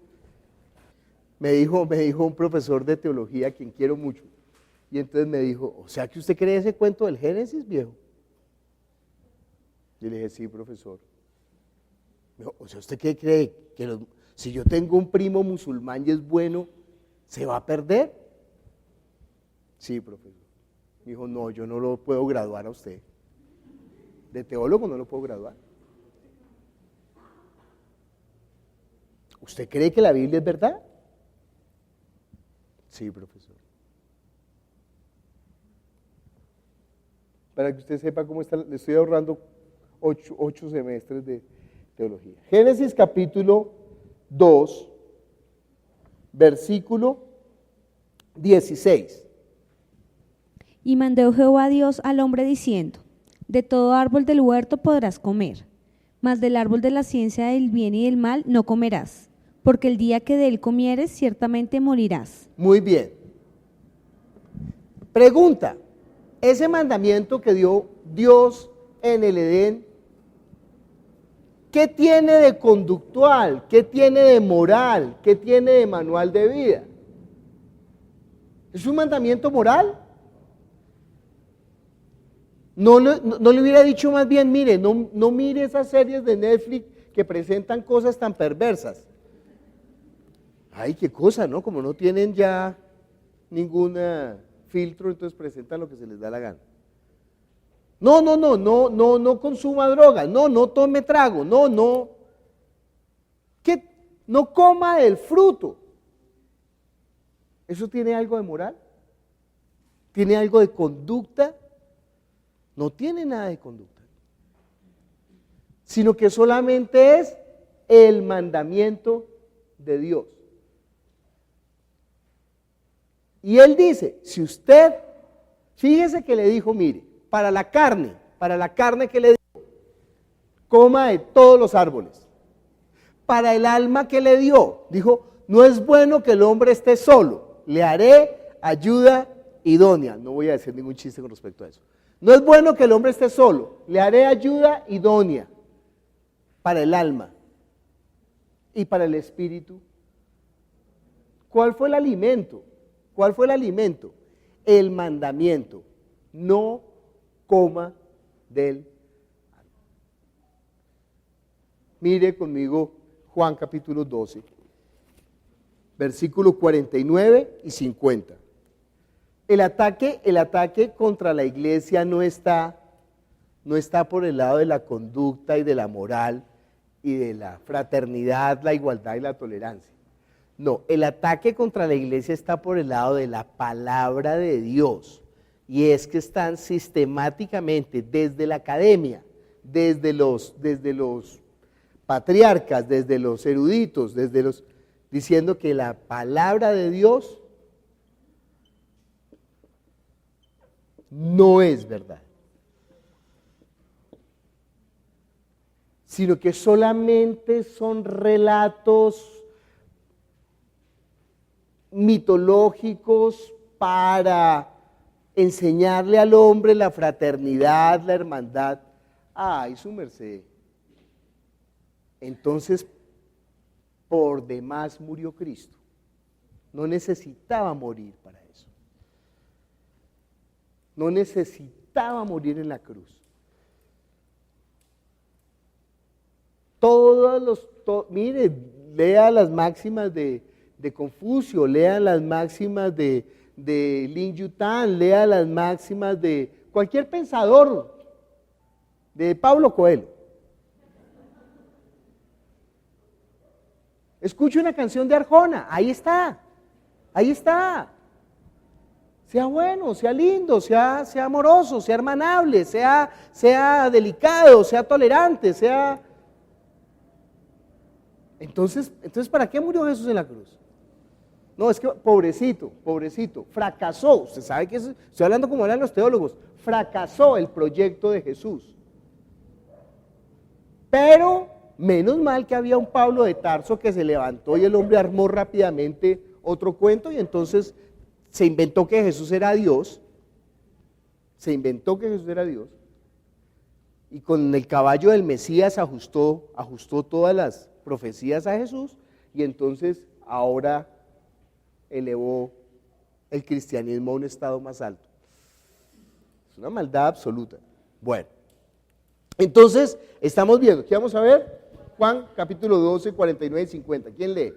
me dijo un profesor de teología a quien quiero mucho, y entonces me dijo, o sea que usted cree ese cuento del Génesis, viejo. Yo le dije, sí, profesor. Me dijo, o sea, ¿usted qué cree? Que si yo tengo un primo musulmán y es bueno, ¿se va a perder? Sí, profesor. Me dijo, no, yo no lo puedo graduar a usted. De teólogo no lo puedo graduar. ¿Usted cree que la Biblia es verdad? Sí, profesor. Para que usted sepa cómo está, le estoy ahorrando 8 semestres de teología. Génesis capítulo 2, versículo 16. Y mandó Jehová Dios al hombre diciendo, de todo árbol del huerto podrás comer, mas del árbol de la ciencia del bien y del mal no comerás, porque el día que de él comieres ciertamente morirás. Muy bien. Pregunta, ese mandamiento que dio Dios en el Edén, ¿qué tiene de conductual? ¿Qué tiene de moral? ¿Qué tiene de manual de vida? ¿Es un mandamiento moral? No le hubiera dicho más bien, mire, no mire esas series de Netflix que presentan cosas tan perversas. Ay, qué cosa, ¿no? Como no tienen ya ningún filtro, entonces presentan lo que se les da la gana. No consuma droga, no tome trago, que no coma del fruto. ¿Eso tiene algo de moral? ¿Tiene algo de conducta? No tiene nada de conducta, sino que solamente es el mandamiento de Dios. Y él dice, si usted, fíjese que le dijo, mire, para la carne que le dio, coma de todos los árboles. Para el alma que le dio, dijo, no es bueno que el hombre esté solo, le haré ayuda idónea. No voy a decir ningún chiste con respecto a eso. No es bueno que el hombre esté solo, le haré ayuda idónea para el alma y para el espíritu. ¿Cuál fue el alimento? ¿Cuál fue el alimento? El mandamiento, no coma del alma. Mire conmigo Juan capítulo 12, versículos 49 y 50. El ataque contra la iglesia no está por el lado de la conducta y de la moral y de la fraternidad, la igualdad y la tolerancia. No, el ataque contra la iglesia está por el lado de la palabra de Dios. Y es que están sistemáticamente desde la academia, desde los patriarcas, desde los eruditos, diciendo que la palabra de Dios no es verdad, sino que solamente son relatos mitológicos para enseñarle al hombre la fraternidad, la hermandad. Ay, su merced. Entonces, por demás murió Cristo. No necesitaba morir para eso. No necesitaba morir en la cruz. Mire, lea las máximas de Confucio, lea las máximas de de Lin Yutang, lea las máximas de cualquier pensador, de Paulo Coelho. Escuche una canción de Arjona, ahí está, ahí está. Sea bueno, sea lindo, sea amoroso, sea hermanable, sea delicado, sea tolerante, sea... Entonces, ¿para qué murió Jesús en la cruz? No, es que pobrecito, fracasó. Usted sabe que estoy hablando como hablan los teólogos, fracasó el proyecto de Jesús. Pero menos mal que había un Pablo de Tarso que se levantó y el hombre armó rápidamente otro cuento y entonces se inventó que Jesús era Dios. Y con el caballo del Mesías ajustó todas las profecías a Jesús y entonces ahora elevó el cristianismo a un estado más alto. Es una maldad absoluta. Bueno, entonces estamos viendo, ¿qué vamos a ver? Juan capítulo 12, 49 y 50. ¿Quién lee?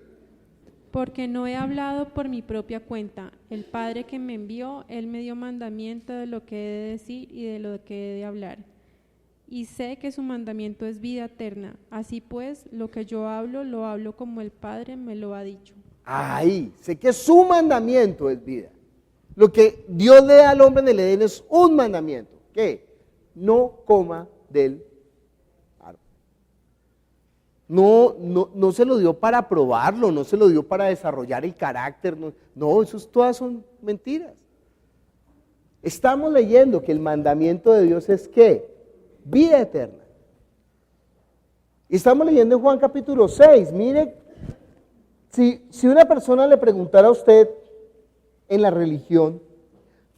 Porque no he hablado por mi propia cuenta. El Padre que me envió, Él me dio mandamiento de lo que he de decir y de lo que he de hablar. Y sé que su mandamiento es vida eterna. Así pues, lo que yo hablo, lo hablo como el Padre me lo ha dicho. Ay, sé que su mandamiento es vida. Lo que Dios le da al hombre en el Edén es un mandamiento. ¿Qué? No coma del árbol. No se lo dio para probarlo, no se lo dio para desarrollar el carácter. No, eso todas son mentiras. Estamos leyendo que el mandamiento de Dios es ¿qué? Vida eterna. Y estamos leyendo en Juan capítulo 6. Mire, si una persona le preguntara a usted en la religión,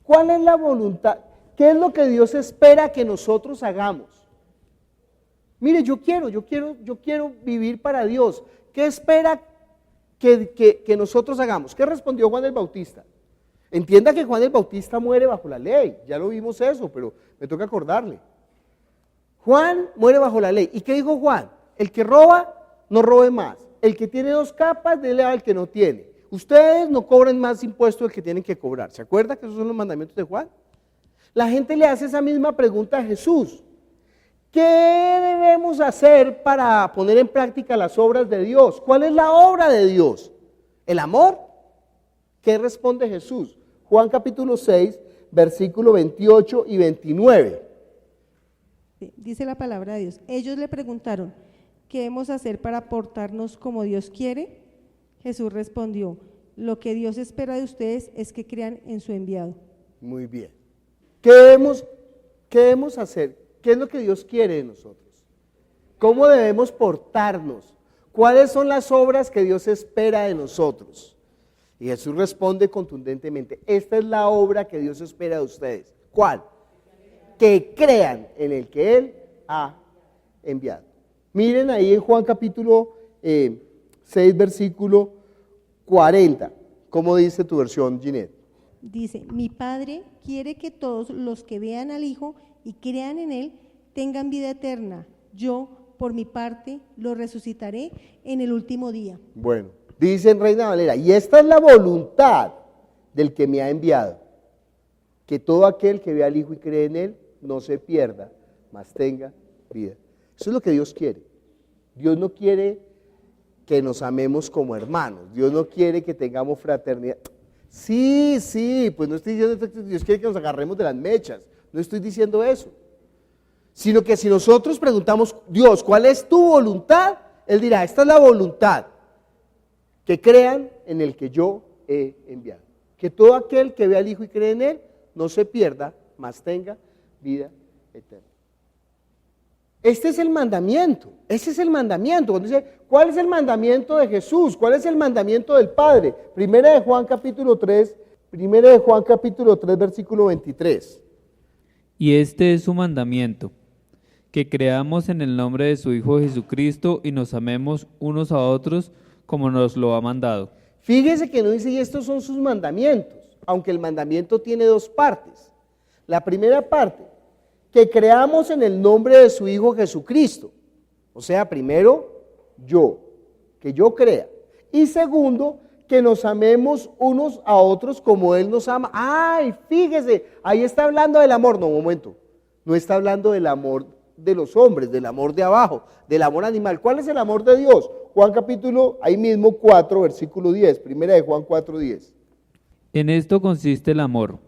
¿cuál es la voluntad? ¿Qué es lo que Dios espera que nosotros hagamos? Mire, yo quiero vivir para Dios. ¿Qué espera que nosotros hagamos? ¿Qué respondió Juan el Bautista? Entienda que Juan el Bautista muere bajo la ley, ya lo vimos eso, pero me toca acordarle. Juan muere bajo la ley. ¿Y qué dijo Juan? El que roba, no robe más. El que tiene 2 capas, dele al que no tiene. Ustedes no cobren más impuestos del que tienen que cobrar. ¿Se acuerda que esos son los mandamientos de Juan? La gente le hace esa misma pregunta a Jesús. ¿Qué debemos hacer para poner en práctica las obras de Dios? ¿Cuál es la obra de Dios? ¿El amor? ¿Qué responde Jesús? Juan capítulo 6, versículo 28 y 29. Dice la palabra de Dios. Ellos le preguntaron, ¿qué debemos hacer para portarnos como Dios quiere? Jesús respondió, lo que Dios espera de ustedes es que crean en su enviado. Muy bien. ¿Qué debemos hacer? ¿Qué es lo que Dios quiere de nosotros? ¿Cómo debemos portarnos? ¿Cuáles son las obras que Dios espera de nosotros? Y Jesús responde contundentemente, esta es la obra que Dios espera de ustedes. ¿Cuál? Que crean en el que Él ha enviado. Miren ahí en Juan capítulo 6, versículo 40. ¿Cómo dice tu versión, Ginette? Dice, mi Padre quiere que todos los que vean al Hijo y crean en Él tengan vida eterna. Yo, por mi parte, lo resucitaré en el último día. Bueno, dice en Reina Valera, y esta es la voluntad del que me ha enviado, que todo aquel que vea al Hijo y cree en Él no se pierda, mas tenga vida. Eso es lo que Dios quiere. Dios no quiere que nos amemos como hermanos. Dios no quiere que tengamos fraternidad. Sí, pues no estoy diciendo que Dios quiere que nos agarremos de las mechas. No estoy diciendo eso. Sino que si nosotros preguntamos, Dios, ¿cuál es tu voluntad? Él dirá, esta es la voluntad. Que crean en el que yo he enviado. Que todo aquel que vea al Hijo y cree en Él no se pierda, mas tenga vida eterna. Este es el mandamiento, ese es el mandamiento. Cuando dice, ¿cuál es el mandamiento de Jesús? ¿Cuál es el mandamiento del Padre? Primera de Juan capítulo 3, versículo 23. Y este es su mandamiento, que creamos en el nombre de su Hijo Jesucristo y nos amemos unos a otros como nos lo ha mandado. Fíjese que no dice, y estos son sus mandamientos, aunque el mandamiento tiene 2 partes. La primera parte, que creamos en el nombre de su Hijo Jesucristo. O sea, primero, que yo crea. Y segundo, que nos amemos unos a otros como Él nos ama. ¡Ay, fíjese! Ahí está hablando del amor. No, un momento. No está hablando del amor de los hombres, del amor de abajo, del amor animal. ¿Cuál es el amor de Dios? Juan capítulo, ahí mismo 4, versículo 10. Primera de Juan 4, 10. En esto consiste el amor,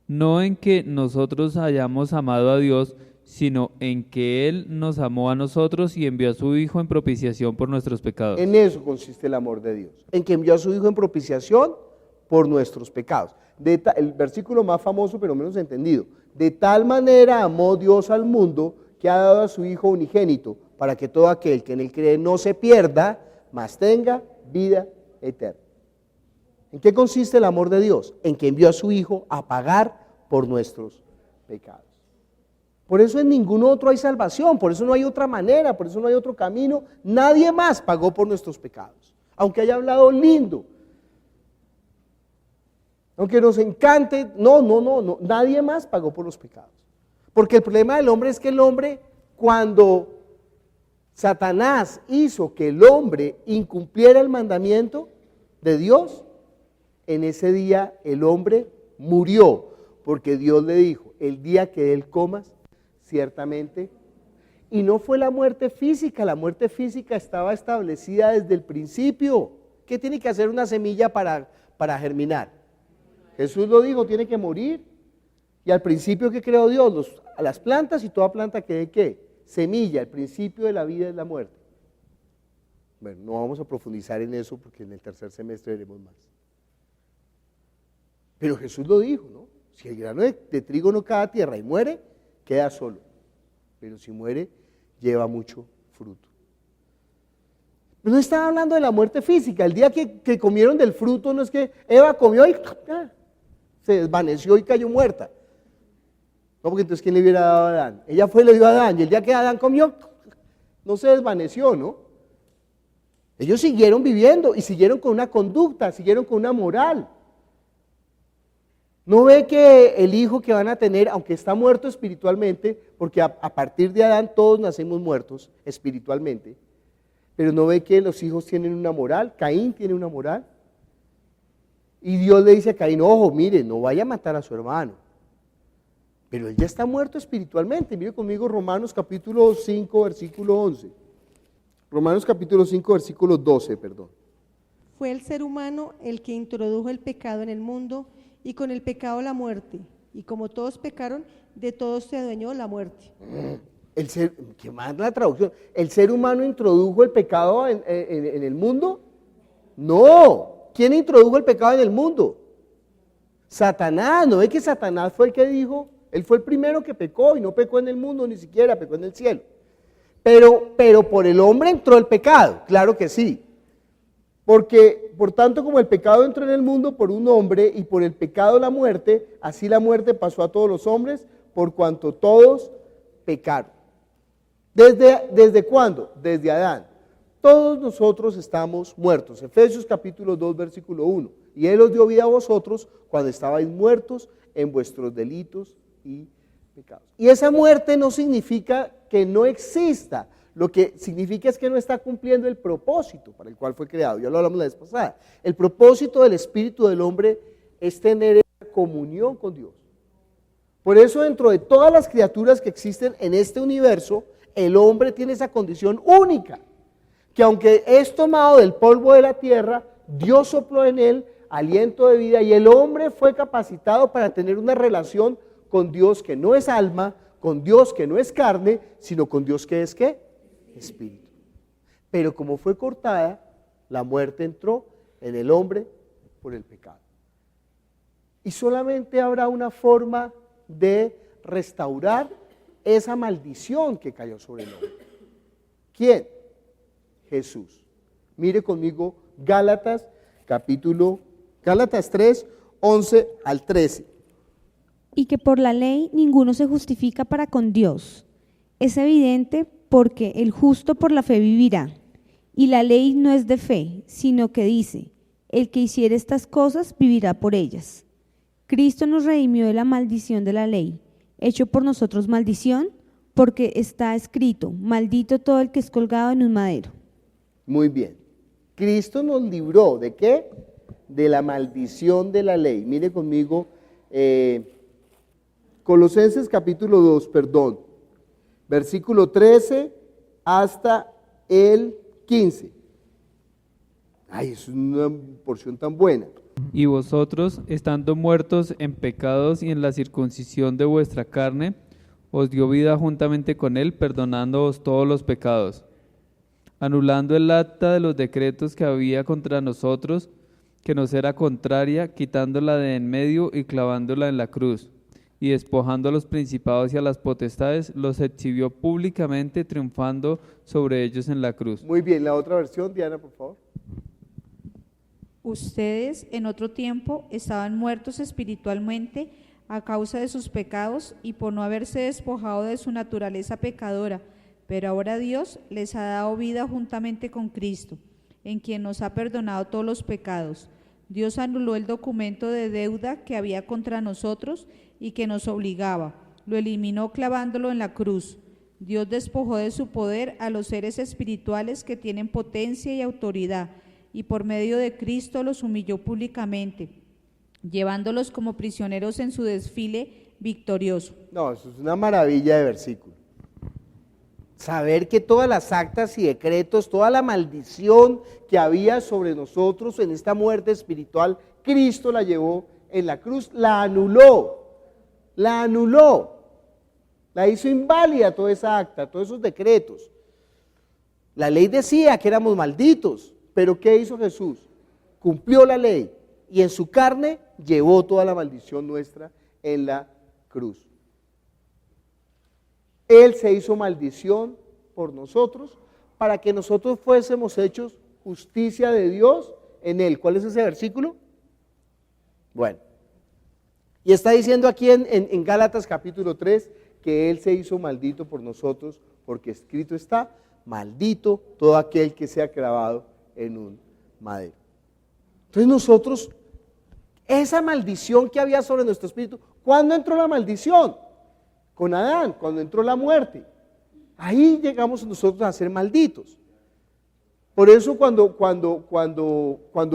no en que nosotros hayamos amado a Dios, sino en que Él nos amó a nosotros y envió a su Hijo en propiciación por nuestros pecados. En eso consiste el amor de Dios, en que envió a su Hijo en propiciación por nuestros pecados. El versículo más famoso pero menos entendido. De tal manera amó Dios al mundo que ha dado a su Hijo unigénito, para que todo aquel que en Él cree no se pierda, mas tenga vida eterna. ¿En qué consiste el amor de Dios? En que envió a su Hijo a pagar por nuestros pecados. Por eso en ningún otro hay salvación, por eso no hay otra manera, por eso no hay otro camino. Nadie más pagó por nuestros pecados, aunque haya hablado lindo, aunque nos encante, no, nadie más pagó por los pecados. Porque el problema del hombre es que el hombre, cuando Satanás hizo que el hombre incumpliera el mandamiento de Dios, en ese día el hombre murió, porque Dios le dijo, el día que de él comas, ciertamente. Y no fue la muerte física, la muerte física estaba establecida desde el principio. ¿Qué tiene que hacer una semilla para germinar? Jesús lo dijo, tiene que morir. Y al principio, ¿qué creó Dios? A las plantas, y toda planta que dé ¿qué? Semilla. El principio de la vida es la muerte. Bueno, no vamos a profundizar en eso porque en el tercer semestre veremos más. Pero Jesús lo dijo, ¿no? Si el grano de trigo no cae a tierra y muere, queda solo. Pero si muere, lleva mucho fruto. Pero no estaba hablando de la muerte física. El día que comieron del fruto, no es que Eva comió y se desvaneció y cayó muerta. No, porque entonces ¿quién le hubiera dado a Adán? Ella fue y le dio a Adán, y el día que Adán comió, no se desvaneció, ¿no? Ellos siguieron viviendo y siguieron con una conducta, siguieron con una moral. ¿No ve que el hijo que van a tener, aunque está muerto espiritualmente, porque a partir de Adán todos nacemos muertos espiritualmente, pero no ve que los hijos tienen una moral? Caín tiene una moral. Y Dios le dice a Caín, ojo, mire, no vaya a matar a su hermano. Pero él ya está muerto espiritualmente. Mire conmigo Romanos capítulo 5, versículo 11. Romanos capítulo 5, versículo 12, perdón. Fue el ser humano el que introdujo el pecado en el mundo, y con el pecado la muerte. Y como todos pecaron, de todos se adueñó la muerte. ¿Qué más la traducción? ¿El ser humano introdujo el pecado en el mundo? No. ¿Quién introdujo el pecado en el mundo? Satanás. ¿No ve que Satanás fue el que dijo? Él fue el primero que pecó, y no pecó en el mundo ni siquiera, pecó en el cielo. Pero por el hombre entró el pecado, claro que sí. Porque, por tanto, como el pecado entró en el mundo por un hombre, y por el pecado la muerte, así la muerte pasó a todos los hombres, por cuanto todos pecaron. ¿Desde cuándo? Desde Adán. Todos nosotros estamos muertos. Efesios capítulo 2, versículo 1. Y Él os dio vida a vosotros cuando estabais muertos en vuestros delitos y pecados. Y esa muerte no significa que no exista. Lo que significa es que no está cumpliendo el propósito para el cual fue creado. Ya lo hablamos la vez pasada. El propósito del espíritu del hombre es tener comunión con Dios. Por eso, dentro de todas las criaturas que existen en este universo, el hombre tiene esa condición única, que aunque es tomado del polvo de la tierra, Dios sopló en él aliento de vida, y el hombre fue capacitado para tener una relación con Dios que no es alma, con Dios que no es carne, sino con Dios que es ¿qué? Espíritu. Pero como fue cortada, la muerte entró en el hombre por el pecado. Y solamente habrá una forma de restaurar esa maldición que cayó sobre el hombre. ¿Quién? Jesús. Mire conmigo Gálatas 3, 11 al 13. Y que por la ley ninguno se justifica para con Dios. Es evidente, porque el justo por la fe vivirá. Y la ley no es de fe, sino que dice, el que hiciere estas cosas vivirá por ellas. Cristo nos redimió de la maldición de la ley, hecho por nosotros maldición, porque está escrito, maldito todo el que es colgado en un madero. Muy bien. Cristo nos libró, ¿de qué? De la maldición de la ley. Mire conmigo, Colosenses capítulo 2, versículo 13 hasta el 15. Ay, es una porción tan buena. Y vosotros, estando muertos en pecados y en la circuncisión de vuestra carne, os dio vida juntamente con él, perdonándoos todos los pecados, anulando el acta de los decretos que había contra nosotros, que nos era contraria, quitándola de en medio y clavándola en la cruz, y despojando a los principados y a las potestades, los exhibió públicamente, triunfando sobre ellos en la cruz. Muy bien, la otra versión, Diana, por favor. Ustedes en otro tiempo estaban muertos espiritualmente a causa de sus pecados y por no haberse despojado de su naturaleza pecadora, pero ahora Dios les ha dado vida juntamente con Cristo, en quien nos ha perdonado todos los pecados. Dios anuló el documento de deuda que había contra nosotros y que nos obligaba, lo eliminó clavándolo en la cruz. Dios despojó de su poder a los seres espirituales que tienen potencia y autoridad, y por medio de Cristo los humilló públicamente, llevándolos como prisioneros en su desfile victorioso. No, eso es una maravilla de versículo. Saber que todas las actas y decretos, toda la maldición que había sobre nosotros en esta muerte espiritual, Cristo la llevó en la cruz, la anuló, la hizo inválida toda esa acta, todos esos decretos. La ley decía que éramos malditos, pero ¿qué hizo Jesús? Cumplió la ley y en su carne llevó toda la maldición nuestra en la cruz. Él se hizo maldición por nosotros para que nosotros fuésemos hechos justicia de Dios en Él. ¿Cuál es ese versículo? Bueno, y está diciendo aquí en Gálatas capítulo 3 que Él se hizo maldito por nosotros porque escrito está, maldito todo aquel que sea clavado en un madero. Entonces nosotros, esa maldición que había sobre nuestro espíritu, ¿cuándo entró la maldición? Con Adán, cuando entró la muerte. Ahí llegamos nosotros a ser malditos. Por eso cuando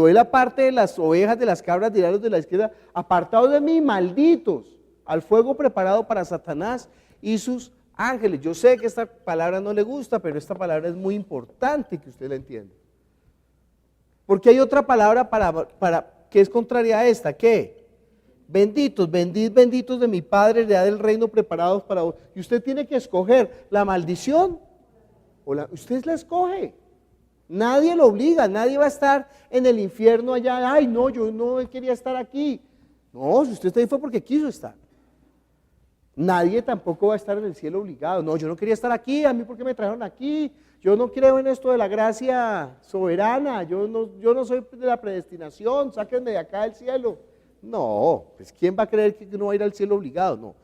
él aparte de las ovejas, de las cabras, dirá los de la izquierda, apartados de mí, malditos, al fuego preparado para Satanás y sus ángeles. Yo sé que esta palabra no le gusta, pero esta palabra es muy importante que usted la entienda. Porque hay otra palabra para que es contraria a esta, ¿qué? Benditos, benditos de mi Padre, heredad del reino preparados para vos. Y usted tiene que escoger la maldición, usted la escoge. Nadie lo obliga, nadie va a estar en el infierno allá, ay no, yo no quería estar aquí. No, si usted está ahí fue porque quiso estar. Nadie tampoco va a estar en el cielo obligado. No, yo no quería estar aquí, a mí ¿por qué me trajeron aquí? Yo no creo en esto de la gracia soberana, yo no soy de la predestinación, sáquenme de acá del cielo. No, pues ¿quién va a creer que no va a ir al cielo obligado? No,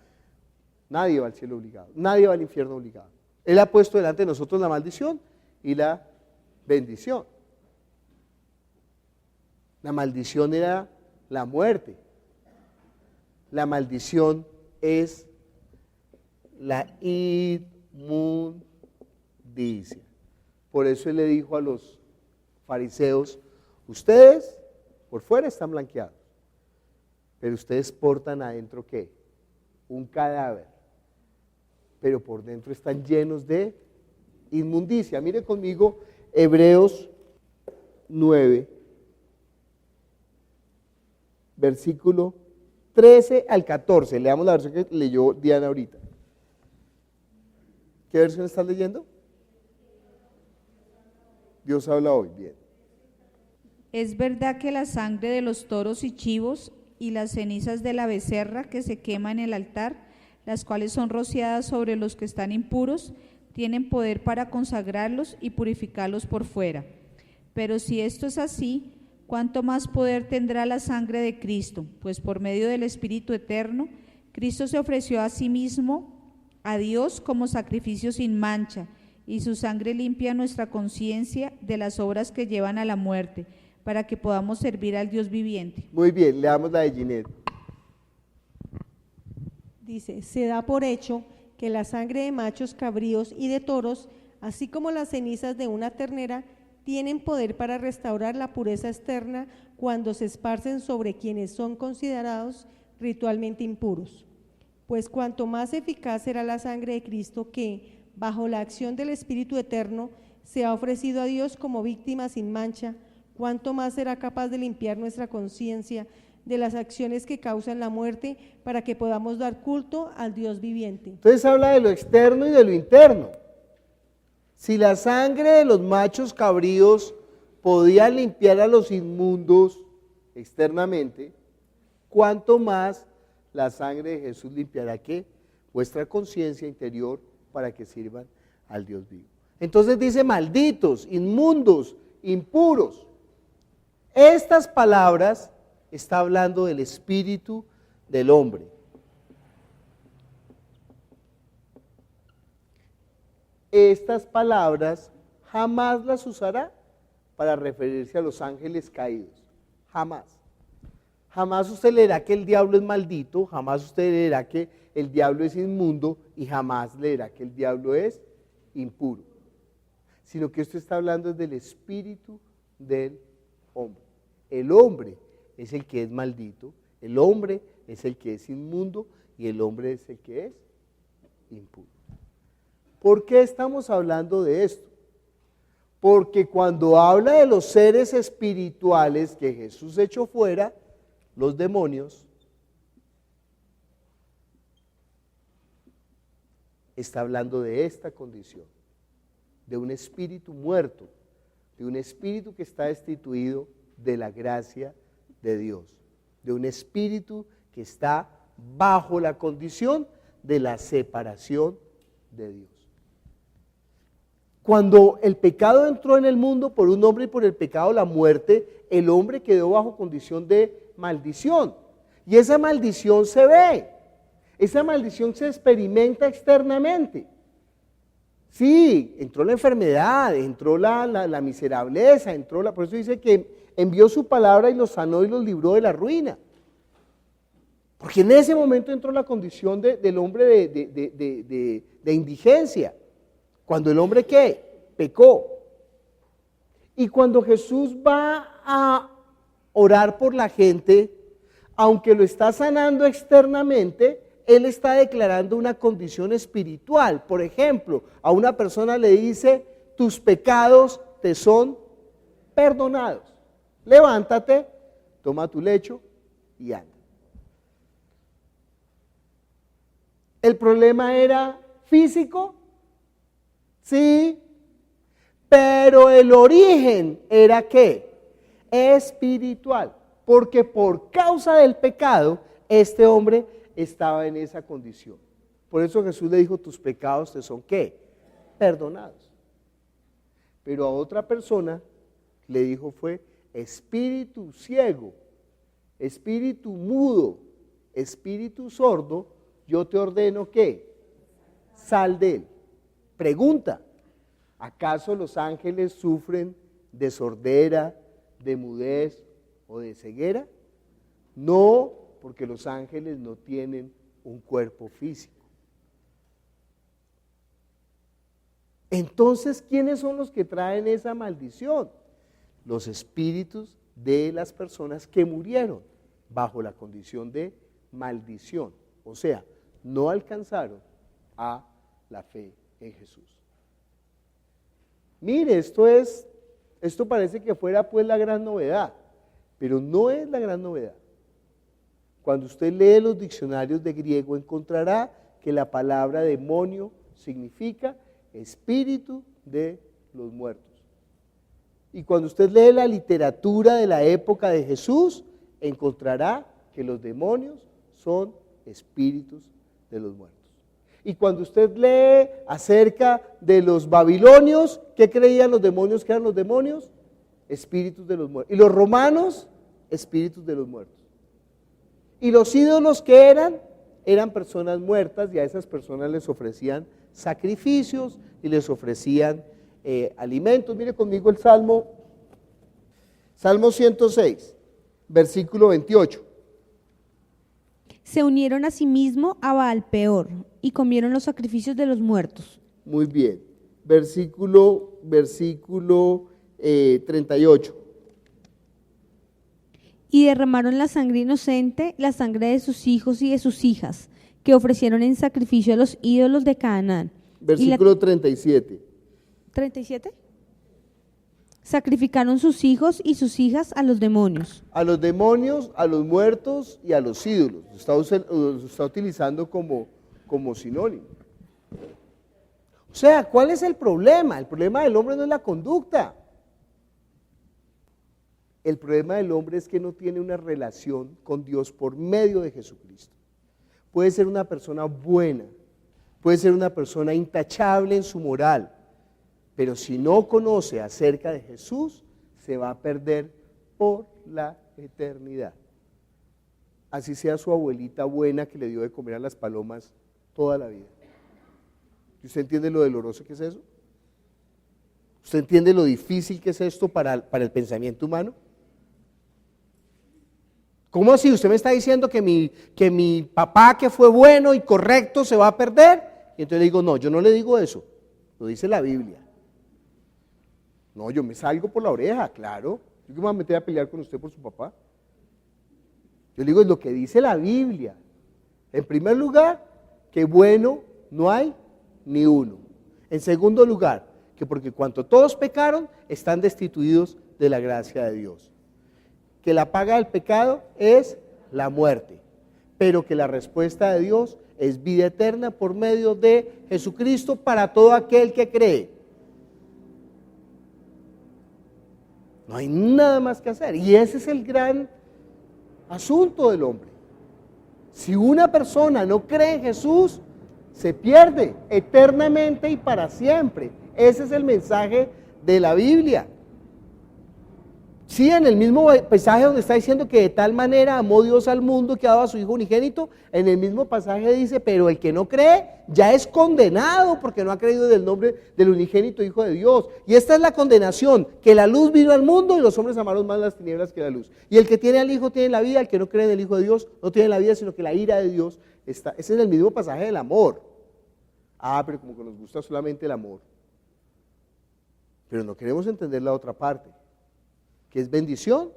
nadie va al cielo obligado, nadie va al infierno obligado. Él ha puesto delante de nosotros la maldición y la bendición. La maldición era la muerte, la maldición es la inmundicia. Por eso él le dijo a los fariseos, ustedes por fuera están blanqueados, pero ustedes portan adentro ¿qué? Un cadáver, pero por dentro están llenos de inmundicia. Mire conmigo Hebreos 9, versículo 13 al 14. Leamos la versión que leyó Diana ahorita. ¿Qué versión estás leyendo? Dios habla hoy, bien. Es verdad que la sangre de los toros y chivos y las cenizas de la becerra que se quema en el altar, las cuales son rociadas sobre los que están impuros, tienen poder para consagrarlos y purificarlos por fuera. Pero si esto es así, ¿cuánto más poder tendrá la sangre de Cristo? Pues por medio del Espíritu eterno, Cristo se ofreció a sí mismo a Dios como sacrificio sin mancha, y su sangre limpia nuestra conciencia de las obras que llevan a la muerte, para que podamos servir al Dios viviente. Muy bien, leamos la de Ginette. Dice, se da por hecho que la sangre de machos cabríos y de toros, así como las cenizas de una ternera, tienen poder para restaurar la pureza externa cuando se esparcen sobre quienes son considerados ritualmente impuros. Pues cuanto más eficaz será la sangre de Cristo que, bajo la acción del Espíritu Eterno, se ha ofrecido a Dios como víctima sin mancha, cuánto más será capaz de limpiar nuestra conciencia de las acciones que causan la muerte para que podamos dar culto al Dios viviente. Entonces habla de lo externo y de lo interno. Si la sangre de los machos cabríos podía limpiar a los inmundos externamente, ¿cuánto más la sangre de Jesús limpiará qué? Vuestra conciencia interior para que sirvan al Dios vivo. Entonces dice malditos, inmundos, impuros. Estas palabras está hablando del espíritu del hombre. Estas palabras jamás las usará para referirse a los ángeles caídos. Jamás. Jamás usted leerá que el diablo es maldito, jamás usted leerá que el diablo es inmundo y jamás leerá que el diablo es impuro. Sino que esto está hablando del espíritu del hombre. El hombre es el que es maldito, el hombre es el que es inmundo y el hombre es el que es impuro. ¿Por qué estamos hablando de esto? Porque cuando habla de los seres espirituales que Jesús echó fuera, los demonios, está hablando de esta condición, de un espíritu muerto, de un espíritu que está destituido de la gracia de Dios, de un espíritu que está bajo la condición de la separación de Dios. Cuando el pecado entró en el mundo por un hombre y por el pecado la muerte, el hombre quedó bajo condición de maldición. Y esa maldición se ve, esa maldición se experimenta externamente. Sí, entró la enfermedad, entró la miserableza, por eso dice que envió su palabra y los sanó y los libró de la ruina. Porque en ese momento entró la condición del hombre de indigencia. Cuando el hombre ¿qué? Pecó. Y cuando Jesús va a orar por la gente, aunque lo está sanando externamente, Él está declarando una condición espiritual. Por ejemplo, a una persona le dice, tus pecados te son perdonados. Levántate, toma tu lecho y anda. ¿El problema era físico? Sí, pero el origen era ¿qué? Espiritual, porque por causa del pecado, este hombre estaba en esa condición. Por eso Jesús le dijo, tus pecados te son ¿qué? Perdonados. Pero a otra persona le dijo fue, espíritu ciego, espíritu mudo, espíritu sordo, yo te ordeno ¿qué? Sal de él. Pregunta, ¿acaso los ángeles sufren de sordera, de mudez o de ceguera? No, porque los ángeles no tienen un cuerpo físico. Entonces, ¿quiénes son los que traen esa maldición? Los espíritus de las personas que murieron bajo la condición de maldición. O sea, no alcanzaron a la fe en Jesús. Mire, esto parece que fuera pues la gran novedad, pero no es la gran novedad. Cuando usted lee los diccionarios de griego encontrará que la palabra demonio significa espíritu de los muertos. Y cuando usted lee la literatura de la época de Jesús, encontrará que los demonios son espíritus de los muertos. Y cuando usted lee acerca de los babilonios, ¿qué creían los demonios que eran los demonios? Espíritus de los muertos. Y los romanos, espíritus de los muertos. Y los ídolos que eran personas muertas y a esas personas les ofrecían sacrificios y les ofrecían alimentos. Mire conmigo el Salmo 106, versículo 28. Se unieron a sí mismo a Baal-peor y comieron los sacrificios de los muertos. Muy bien. Versículo 38. Y derramaron la sangre inocente, la sangre de sus hijos y de sus hijas, que ofrecieron en sacrificio a los ídolos de Canaán. Versículo 37. ¿37? Sacrificaron sus hijos y sus hijas a los demonios. A los demonios, a los muertos y a los ídolos. Lo está utilizando como sinónimo. O sea, ¿cuál es el problema? El problema del hombre no es la conducta. El problema del hombre es que no tiene una relación con Dios por medio de Jesucristo. Puede ser una persona buena, puede ser una persona intachable en su moral, pero si no conoce acerca de Jesús, se va a perder por la eternidad. Así sea su abuelita buena que le dio de comer a las palomas toda la vida. ¿Usted entiende lo doloroso que es eso? ¿Usted entiende lo difícil que es esto para el pensamiento humano? ¿Cómo así? ¿Usted me está diciendo que mi papá que fue bueno y correcto se va a perder? Y entonces le digo, no, yo no le digo eso, lo dice la Biblia. No, yo me salgo por la oreja, claro. ¿Yo qué me voy a meter a pelear con usted por su papá? Yo le digo, es lo que dice la Biblia. En primer lugar, que bueno no hay ni uno. En segundo lugar, que porque cuanto todos pecaron, están destituidos de la gracia de Dios. Que la paga del pecado es la muerte, pero que la respuesta de Dios es vida eterna por medio de Jesucristo para todo aquel que cree. No hay nada más que hacer, y ese es el gran asunto del hombre. Si una persona no cree en Jesús, se pierde eternamente y para siempre. Ese es el mensaje de la Biblia. Sí, en el mismo pasaje donde está diciendo que de tal manera amó Dios al mundo que ha dado a su Hijo unigénito, en el mismo pasaje dice, pero el que no cree ya es condenado porque no ha creído en el nombre del unigénito Hijo de Dios. Y esta es la condenación, que la luz vino al mundo y los hombres amaron más las tinieblas que la luz. Y el que tiene al Hijo tiene la vida, el que no cree en el Hijo de Dios no tiene la vida, sino que la ira de Dios está. Ese es el mismo pasaje del amor. Ah, pero como que nos gusta solamente el amor. Pero no queremos entender la otra parte, que es bendición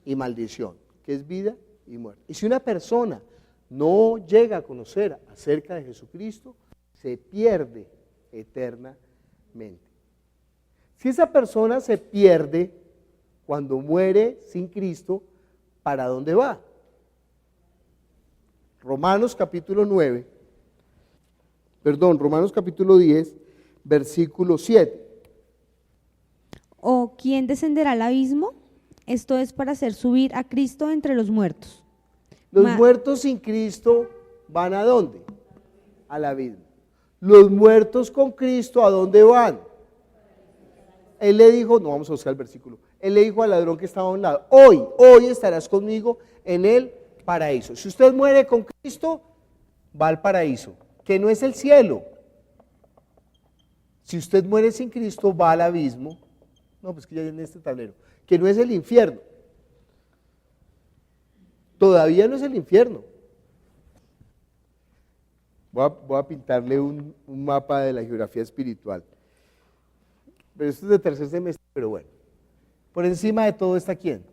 y maldición, que es vida y muerte. Y si una persona no llega a conocer acerca de Jesucristo, se pierde eternamente. Si esa persona se pierde cuando muere sin Cristo, ¿para dónde va? Romanos capítulo 10, versículo 7. ¿O quién descenderá al abismo? Esto es para hacer subir a Cristo entre los muertos. Los muertos sin Cristo van ¿a dónde? Al abismo. Los muertos con Cristo, ¿a dónde van? Él le dijo, no vamos a buscar el versículo, él le dijo al ladrón que estaba a un lado, hoy estarás conmigo en el paraíso. Si usted muere con Cristo, va al paraíso, que no es el cielo. Si usted muere sin Cristo, va al abismo. No, pues que ya en este tablero, que no es el infierno. Todavía no es el infierno. Voy a pintarle un mapa de la geografía espiritual. Pero esto es de tercer semestre, pero bueno. Por encima de todo está ¿quién?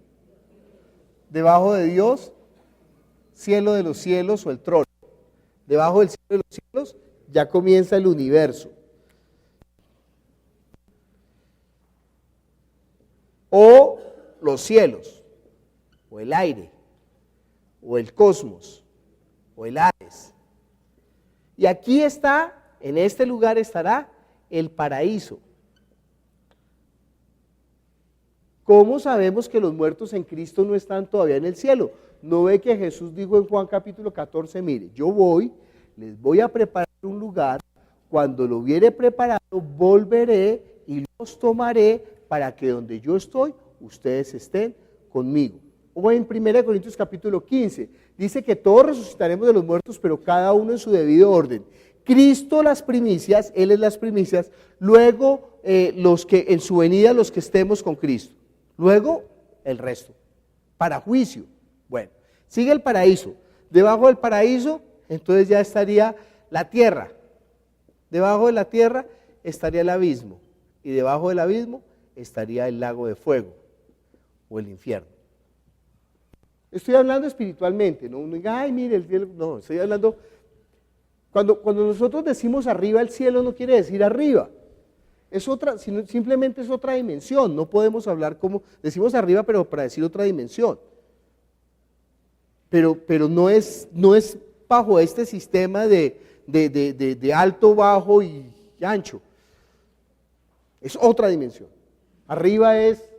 Debajo de Dios, cielo de los cielos o el trono. Debajo del cielo de los cielos ya comienza el universo. O los cielos, o el aire, o el cosmos, o el Hades. Y aquí está, en este lugar estará el paraíso. ¿Cómo sabemos que los muertos en Cristo no están todavía en el cielo? ¿No ve que Jesús dijo en Juan capítulo 14, mire, yo les voy a preparar un lugar, cuando lo hubiere preparado, volveré y los tomaré para que donde yo estoy, ustedes estén conmigo. O en 1 Corintios capítulo 15, dice que todos resucitaremos de los muertos, pero cada uno en su debido orden. Cristo las primicias, Él es las primicias, luego los que en su venida, los que estemos con Cristo. Luego el resto, para juicio. Bueno, sigue el paraíso. Debajo del paraíso, entonces ya estaría la tierra. Debajo de la tierra estaría el abismo. Y debajo del abismo, estaría el lago de fuego o el infierno. Estoy hablando espiritualmente, no uno diga, ay, mire el cielo, no, estoy hablando, cuando nosotros decimos arriba el cielo no quiere decir arriba, es otra, simplemente es otra dimensión, no podemos hablar como, decimos arriba pero para decir otra dimensión, pero no es bajo este sistema de alto, bajo y ancho, es otra dimensión, arriba es.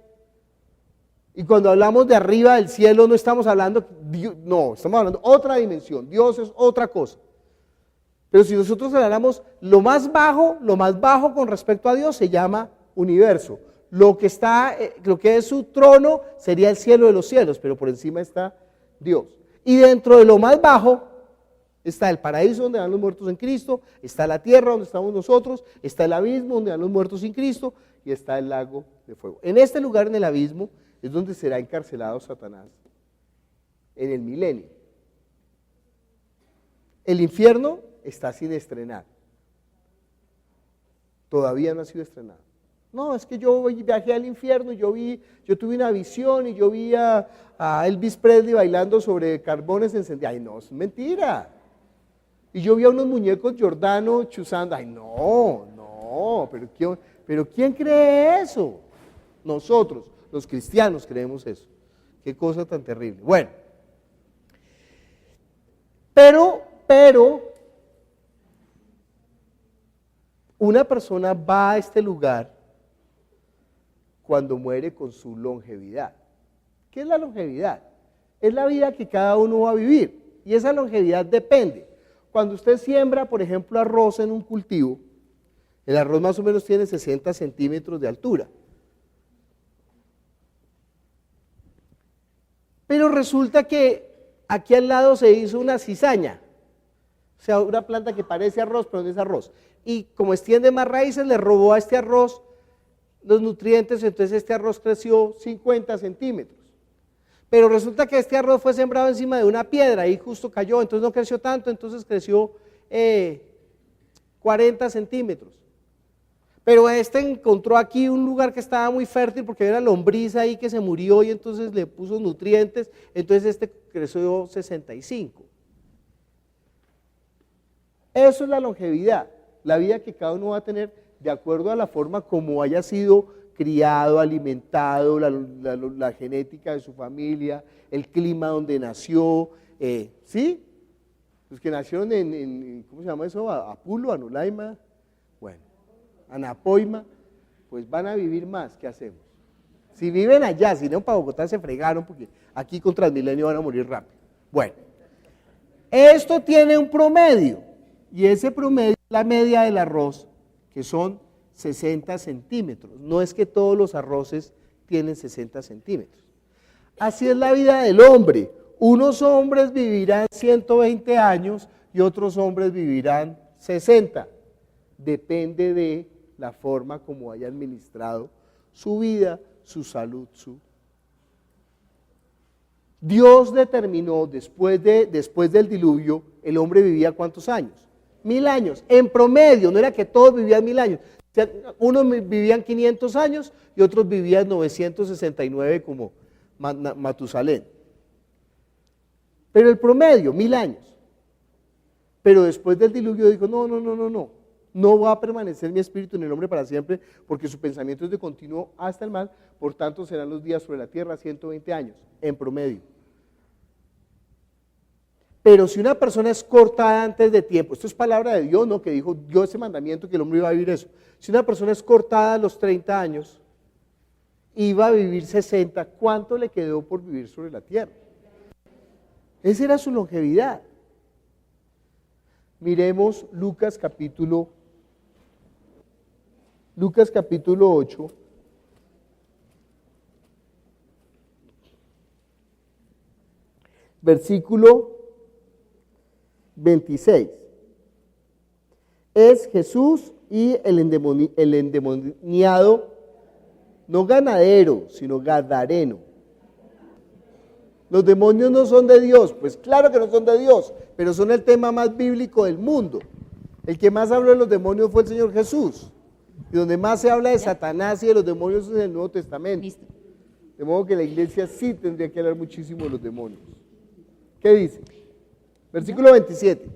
Y cuando hablamos de arriba del cielo no estamos hablando, no, estamos hablando de otra dimensión, Dios es otra cosa. Pero si nosotros hablamos lo más bajo con respecto a Dios se llama universo. Lo que es su trono sería el cielo de los cielos, pero por encima está Dios. Y dentro de lo más bajo está el paraíso donde van los muertos en Cristo, está la tierra donde estamos nosotros, está el abismo donde van los muertos sin Cristo y está el lago de fuego. En este lugar, en el abismo, es donde será encarcelado Satanás en el milenio. El infierno está sin estrenar. Todavía no ha sido estrenado. No, es que yo viajé al infierno, yo tuve una visión y yo vi a Elvis Presley bailando sobre carbones encendidos. Ay, no, es mentira. Y yo vi a unos muñecos Giordano chuzando. Ay, no, pero ¿quién cree eso? Nosotros. Los cristianos creemos eso. Qué cosa tan terrible. Bueno, pero una persona va a este lugar cuando muere con su longevidad. ¿Qué es la longevidad? Es la vida que cada uno va a vivir y esa longevidad depende. Cuando usted siembra, por ejemplo, arroz en un cultivo, el arroz más o menos tiene 60 centímetros de altura. Pero resulta que aquí al lado se hizo una cizaña, o sea, una planta que parece arroz, pero no es arroz. Y como extiende más raíces, le robó a este arroz los nutrientes, entonces este arroz creció 50 centímetros. Pero resulta que este arroz fue sembrado encima de una piedra y justo cayó, entonces no creció tanto, entonces creció 40 centímetros. Pero este encontró aquí un lugar que estaba muy fértil porque había una lombriz ahí que se murió y entonces le puso nutrientes, entonces este creció 65. Eso es la longevidad, la vida que cada uno va a tener de acuerdo a la forma como haya sido criado, alimentado, la genética de su familia, el clima donde nació, ¿sí? Los que nacieron en ¿cómo se llama eso? Apulo, Anulaima, bueno. Anapoima, pues van a vivir más, ¿qué hacemos? Si viven allá, si no para Bogotá se fregaron porque aquí con Transmilenio van a morir rápido. Bueno, esto tiene un promedio y ese promedio es la media del arroz, que son 60 centímetros. No es que todos los arroces tienen 60 centímetros. Así es la vida del hombre. Unos hombres vivirán 120 años y otros hombres vivirán 60. Depende de la forma como haya administrado su vida, su salud, Dios determinó después del diluvio, el hombre vivía ¿cuántos años? 1000 años, en promedio, no era que todos vivían 1000 años, o sea, unos vivían 500 años y otros vivían 969 como Matusalén. Pero el promedio, 1000 años. Pero después del diluvio dijo, no va a permanecer mi espíritu en el hombre para siempre, porque su pensamiento es de continuo hasta el mal, por tanto serán los días sobre la tierra 120 años, en promedio. Pero si una persona es cortada antes de tiempo, esto es palabra de Dios, ¿no? Que dijo Dios ese mandamiento que el hombre iba a vivir eso. Si una persona es cortada a los 30 años, iba a vivir 60, ¿cuánto le quedó por vivir sobre la tierra? Esa era su longevidad. Miremos Lucas capítulo 8, versículo 26. Es Jesús y el endemoniado, no ganadero, sino gadareno. Los demonios no son de Dios, pues claro que no son de Dios, pero son el tema más bíblico del mundo. El que más habló de los demonios fue el Señor Jesús. Y donde más se habla de Satanás y de los demonios es en el Nuevo Testamento. Listo. De modo que la iglesia sí tendría que hablar muchísimo de los demonios. ¿Qué dice? Versículo 27.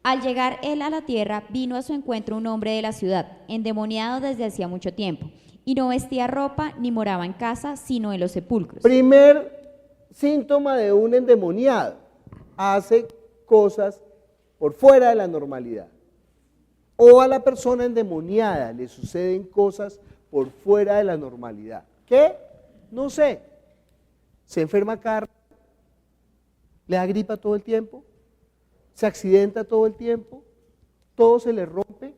Al llegar él a la tierra, vino a su encuentro un hombre de la ciudad, endemoniado desde hacía mucho tiempo, y no vestía ropa ni moraba en casa, sino en los sepulcros. Primer síntoma de un endemoniado: hace cosas por fuera de la normalidad. O a la persona endemoniada le suceden cosas por fuera de la normalidad. ¿Qué? No sé. Se enferma cada rato, le da gripa todo el tiempo, se accidenta todo el tiempo, todo se le rompe,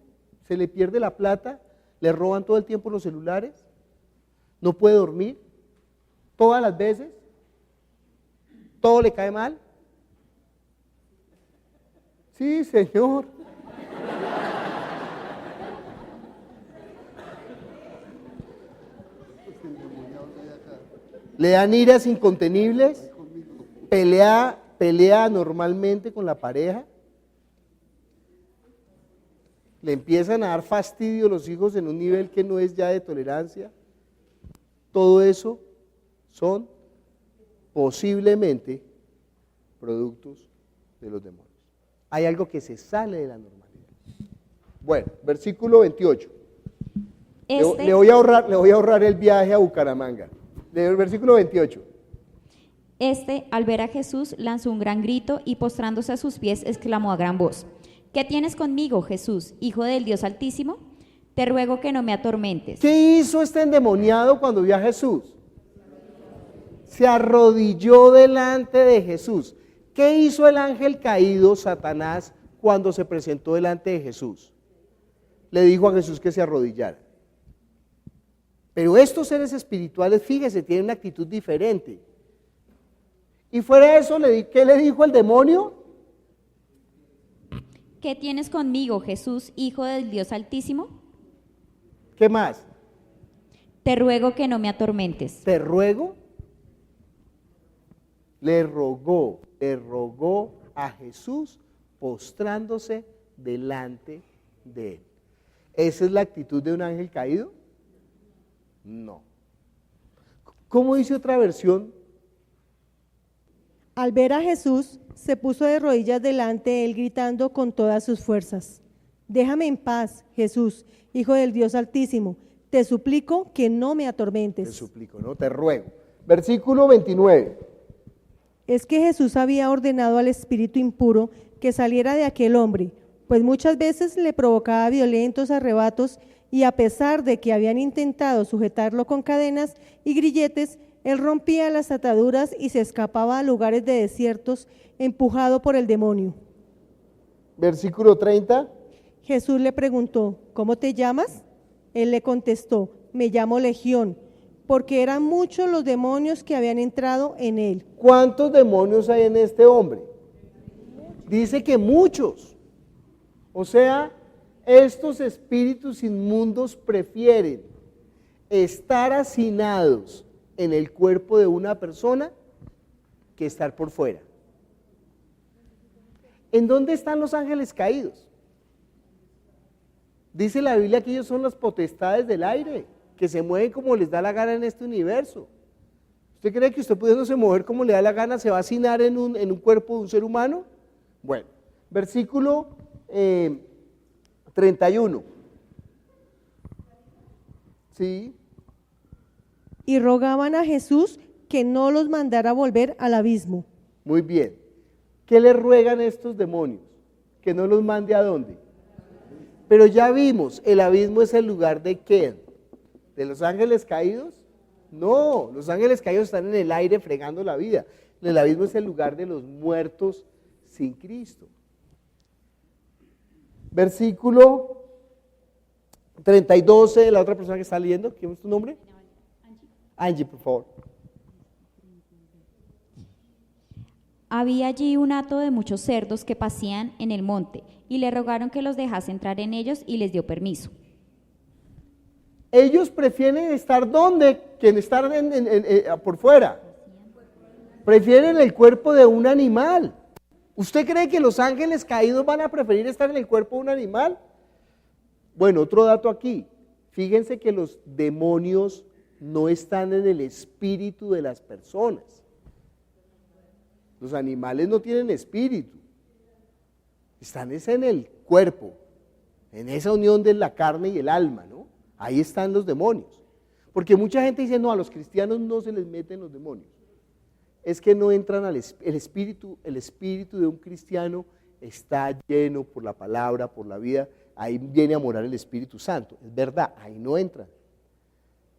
se le pierde la plata, le roban todo el tiempo los celulares, no puede dormir, todas las veces, todo le cae mal. Sí, señor. Le dan iras incontenibles, pelea normalmente con la pareja, le empiezan a dar fastidio los hijos en un nivel que no es ya de tolerancia. Todo eso son posiblemente productos de los demonios. Hay algo que se sale de la normalidad. Bueno, versículo 28. Le voy a ahorrar el viaje a Bucaramanga. Del versículo 28. Al ver a Jesús, lanzó un gran grito y postrándose a sus pies, exclamó a gran voz: ¿Qué tienes conmigo, Jesús, Hijo del Dios Altísimo? Te ruego que no me atormentes. ¿Qué hizo este endemoniado cuando vio a Jesús? Se arrodilló delante de Jesús. ¿Qué hizo el ángel caído, Satanás, cuando se presentó delante de Jesús? Le dijo a Jesús que se arrodillara. Pero estos seres espirituales, fíjese, tienen una actitud diferente. Y fuera de eso, ¿qué le dijo el demonio? ¿Qué tienes conmigo, Jesús, Hijo del Dios Altísimo? ¿Qué más? Te ruego que no me atormentes. ¿Te ruego? Le rogó a Jesús postrándose delante de él. ¿Esa es la actitud de un ángel caído? No. ¿Cómo dice otra versión? Al ver a Jesús, se puso de rodillas delante de él, gritando con todas sus fuerzas: déjame en paz, Jesús, Hijo del Dios Altísimo. Te suplico que no me atormentes. Te suplico, no, te ruego. Versículo 29. Es que Jesús había ordenado al espíritu impuro que saliera de aquel hombre, pues muchas veces le provocaba violentos arrebatos, y a pesar de que habían intentado sujetarlo con cadenas y grilletes, él rompía las ataduras y se escapaba a lugares de desiertos, empujado por el demonio. Versículo 30. Jesús le preguntó: ¿cómo te llamas? Él le contestó: me llamo Legión, porque eran muchos los demonios que habían entrado en él. ¿Cuántos demonios hay en este hombre? Dice que muchos. O sea, estos espíritus inmundos prefieren estar hacinados en el cuerpo de una persona que estar por fuera. ¿En dónde están los ángeles caídos? Dice la Biblia que ellos son las potestades del aire, que se mueven como les da la gana en este universo. ¿Usted cree que usted pudiéndose mover como le da la gana se va a hacinar en un cuerpo de un ser humano? Bueno, versículo 31. Sí. Y rogaban a Jesús que no los mandara volver al abismo. Muy bien. ¿Qué le ruegan estos demonios? Que no los mande ¿a dónde? Pero ya vimos, el abismo es el lugar de ¿qué? ¿De los ángeles caídos? No, los ángeles caídos están en el aire fregando la vida. El abismo es el lugar de los muertos sin Cristo. Versículo 32 de la otra persona que está leyendo. ¿Quién es tu nombre? Angie, por favor. Había allí un hato de muchos cerdos que pasían en el monte, y le rogaron que los dejase entrar en ellos, y les dio permiso. Ellos prefieren estar ¿dónde? Que estar por fuera. Prefieren el cuerpo de un animal. ¿Usted cree que los ángeles caídos van a preferir estar en el cuerpo de un animal? Bueno, otro dato aquí. Fíjense que los demonios no están en el espíritu de las personas. Los animales no tienen espíritu. Están en el cuerpo, en esa unión de la carne y el alma, ¿no? Ahí están los demonios. Porque mucha gente dice, no, a los cristianos no se les meten los demonios. Es que no entran el espíritu de un cristiano está lleno por la palabra, por la vida, ahí viene a morar el Espíritu Santo, es verdad, ahí no entran.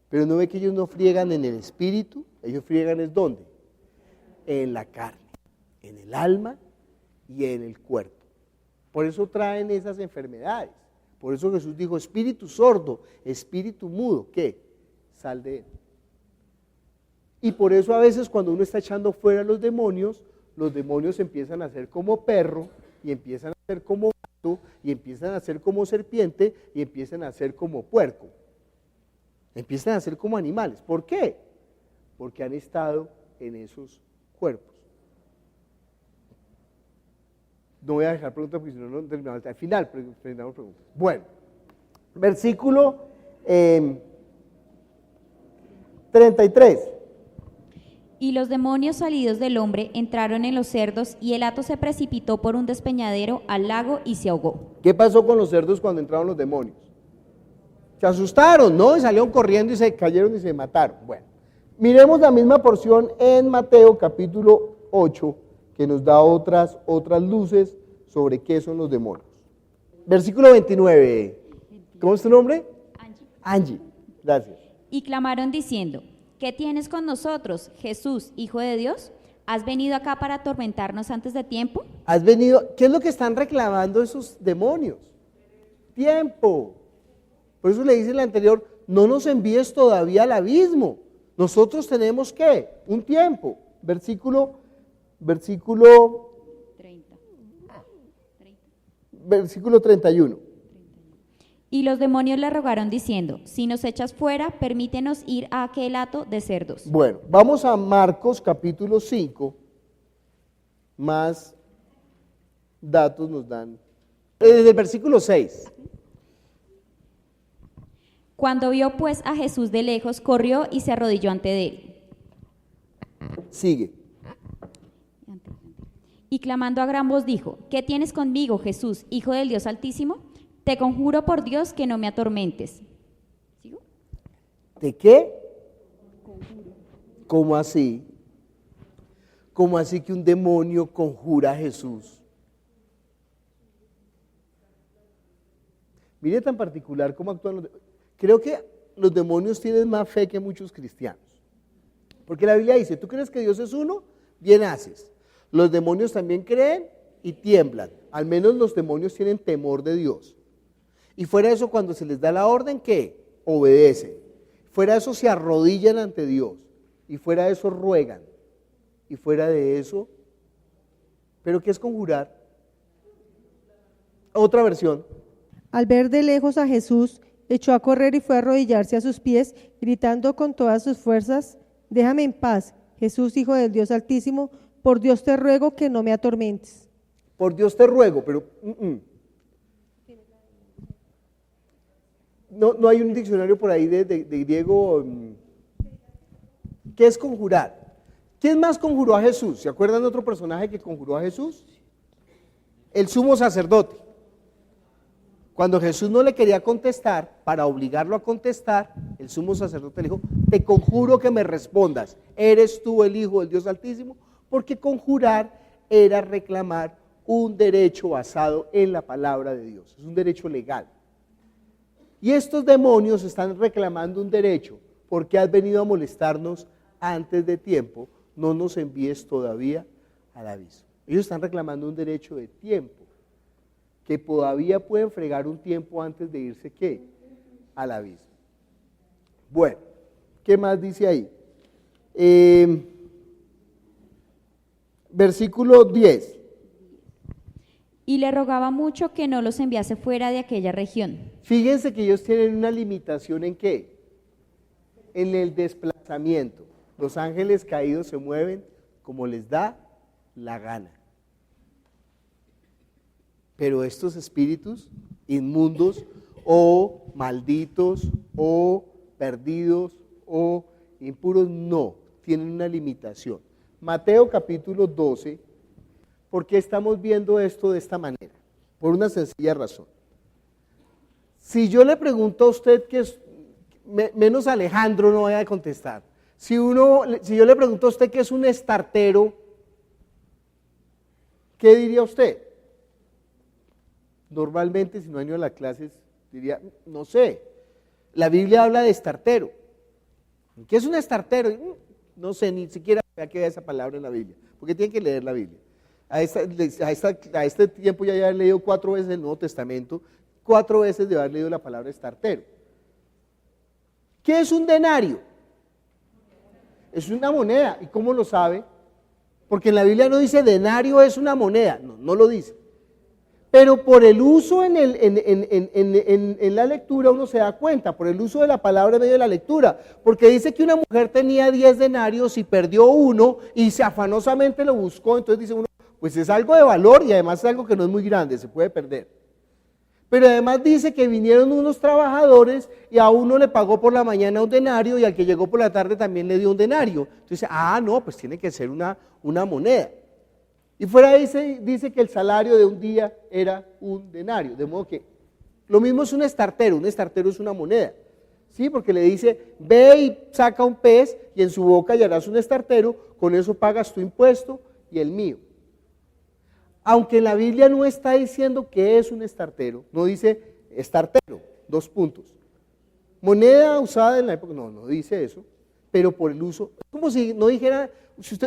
Pero no ve que ellos no friegan en el espíritu, ellos friegan es ¿dónde? En la carne, en el alma y en el cuerpo. Por eso traen esas enfermedades. Por eso Jesús dijo, espíritu sordo, espíritu mudo, ¿qué? Sal de él. Y por eso a veces cuando uno está echando fuera los demonios empiezan a ser como perro, y empiezan a ser como gato, y empiezan a ser como serpiente, y empiezan a ser como puerco. Empiezan a ser como animales. ¿Por qué? Porque han estado en esos cuerpos. No voy a dejar preguntas porque si no, no terminamos. Al final, terminamos preguntas. Bueno, versículo 33. Y los demonios salidos del hombre entraron en los cerdos, y el hato se precipitó por un despeñadero al lago y se ahogó. ¿Qué pasó con los cerdos cuando entraron los demonios? Se asustaron, ¿no? Y salieron corriendo y se cayeron y se mataron. Bueno, miremos la misma porción en Mateo capítulo 8, que nos da otras luces sobre qué son los demonios. Versículo 29. ¿Cómo es tu nombre? Angie. Gracias. Y clamaron diciendo, ¿qué tienes con nosotros, Jesús, Hijo de Dios? ¿Has venido acá para atormentarnos antes de tiempo? Has venido, ¿qué es lo que están reclamando esos demonios? Tiempo. Por eso le dice el anterior, no nos envíes todavía al abismo. Nosotros tenemos ¿qué? Un tiempo. Versículo 31. Y los demonios le rogaron diciendo, si nos echas fuera, permítenos ir a aquel hato de cerdos. Bueno, vamos a Marcos capítulo 5, más datos nos dan. Desde el versículo 6. Cuando vio pues a Jesús de lejos, corrió y se arrodilló ante él. Sigue. Y clamando a gran voz dijo, ¿qué tienes conmigo, Jesús, Hijo del Dios Altísimo? Te conjuro por Dios que no me atormentes. ¿Sigo? ¿De qué? ¿Cómo así? ¿Cómo así que un demonio conjura a Jesús? Mire tan particular cómo actúan los demonios. Creo que los demonios tienen más fe que muchos cristianos. Porque la Biblia dice, ¿tú crees que Dios es uno? Bien haces. Los demonios también creen y tiemblan. Al menos los demonios tienen temor de Dios. Y fuera de eso, cuando se les da la orden, ¿qué? Obedecen. Fuera de eso, se arrodillan ante Dios. Y fuera de eso, ruegan. Y fuera de eso, ¿pero qué es conjurar? Otra versión. Al ver de lejos a Jesús, echó a correr y fue a arrodillarse a sus pies, gritando con todas sus fuerzas, déjame en paz, Jesús, Hijo del Dios Altísimo, por Dios te ruego que no me atormentes. Por Dios te ruego, pero... No hay un diccionario por ahí de griego. ¿Qué es conjurar? ¿Quién más conjuró a Jesús? ¿Se acuerdan de otro personaje que conjuró a Jesús? El sumo sacerdote. Cuando Jesús no le quería contestar, para obligarlo a contestar, el sumo sacerdote le dijo, te conjuro que me respondas, ¿eres tú el Hijo del Dios Altísimo? Porque conjurar era reclamar un derecho basado en la palabra de Dios, es un derecho legal. Y estos demonios están reclamando un derecho, porque has venido a molestarnos antes de tiempo, no nos envíes todavía al abismo. Ellos están reclamando un derecho de tiempo, que todavía pueden fregar un tiempo antes de irse, ¿qué? Al abismo. Bueno, ¿qué más dice ahí? Versículo 10. Y le rogaba mucho que no los enviase fuera de aquella región. Fíjense que ellos tienen una limitación ¿en qué? En el desplazamiento. Los ángeles caídos se mueven como les da la gana. Pero estos espíritus inmundos o malditos, o perdidos, o impuros, no, tienen una limitación. Mateo capítulo 12, ¿por qué estamos viendo esto de esta manera? Por una sencilla razón. Si yo le pregunto a usted qué es, menos Alejandro no vaya a contestar, si yo le pregunto a usted qué es un estartero, ¿qué diría usted? Normalmente, si no ha ido a las clases, diría, no sé, la Biblia habla de estartero. ¿Qué es un estartero? No sé, ni siquiera vea que vea esa palabra en la Biblia, porque tienen que leer la Biblia. A este tiempo ya he leído 4 veces el Nuevo Testamento, 4 veces de haber leído la palabra estartero. ¿Qué es un denario? Es una moneda. ¿Y cómo lo sabe? Porque en la Biblia no dice denario es una moneda, no lo dice. Pero por el uso en la lectura uno se da cuenta, por el uso de la palabra en medio de la lectura, porque dice que una mujer tenía 10 denarios y perdió uno y se afanosamente lo buscó, entonces dice uno, pues es algo de valor y además es algo que no es muy grande, se puede perder. Pero además dice que vinieron unos trabajadores y a uno le pagó por la mañana un denario y al que llegó por la tarde también le dio un denario. Entonces, no, pues tiene que ser una moneda. Y fuera dice que el salario de un día era un denario, de modo que lo mismo es un estartero es una moneda, ¿sí? Porque le dice, ve y saca un pez y en su boca hallarás un estartero, con eso pagas tu impuesto y el mío. Aunque la Biblia no está diciendo que es un estartero, no dice estartero, 2 puntos. Moneda usada en la época, no dice eso, pero por el uso, es como si no dijera,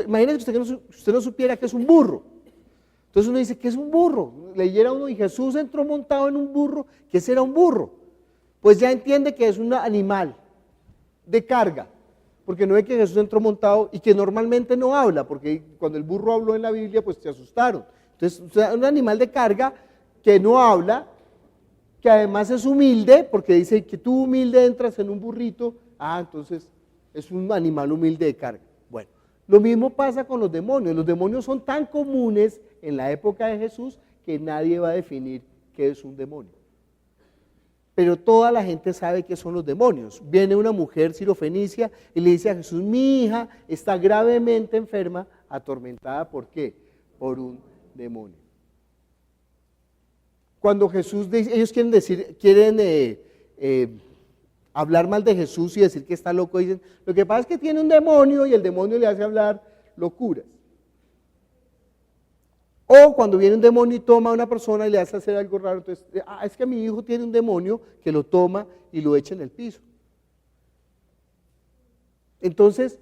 imagínese que usted no supiera que es un burro. Entonces uno dice, ¿qué es un burro? Leyera uno y Jesús entró montado en un burro, ¿qué será un burro? Pues ya entiende que es un animal de carga, porque no es que Jesús entró montado y que normalmente no habla, porque cuando el burro habló en la Biblia, pues se asustaron. Entonces, un animal de carga que no habla, que además es humilde, porque dice que tú humilde entras en un burrito, entonces es un animal humilde de carga. Bueno, lo mismo pasa con los demonios son tan comunes en la época de Jesús que nadie va a definir qué es un demonio. Pero toda la gente sabe qué son los demonios. Viene una mujer sirofenicia y le dice a Jesús, mi hija está gravemente enferma, atormentada, ¿por qué? Por un demonio. Cuando Jesús dice, ellos quieren hablar mal de Jesús y decir que está loco, dicen, lo que pasa es que tiene un demonio y el demonio le hace hablar locuras. O cuando viene un demonio y toma a una persona y le hace hacer algo raro, entonces, es que mi hijo tiene un demonio que lo toma y lo echa en el piso. Entonces,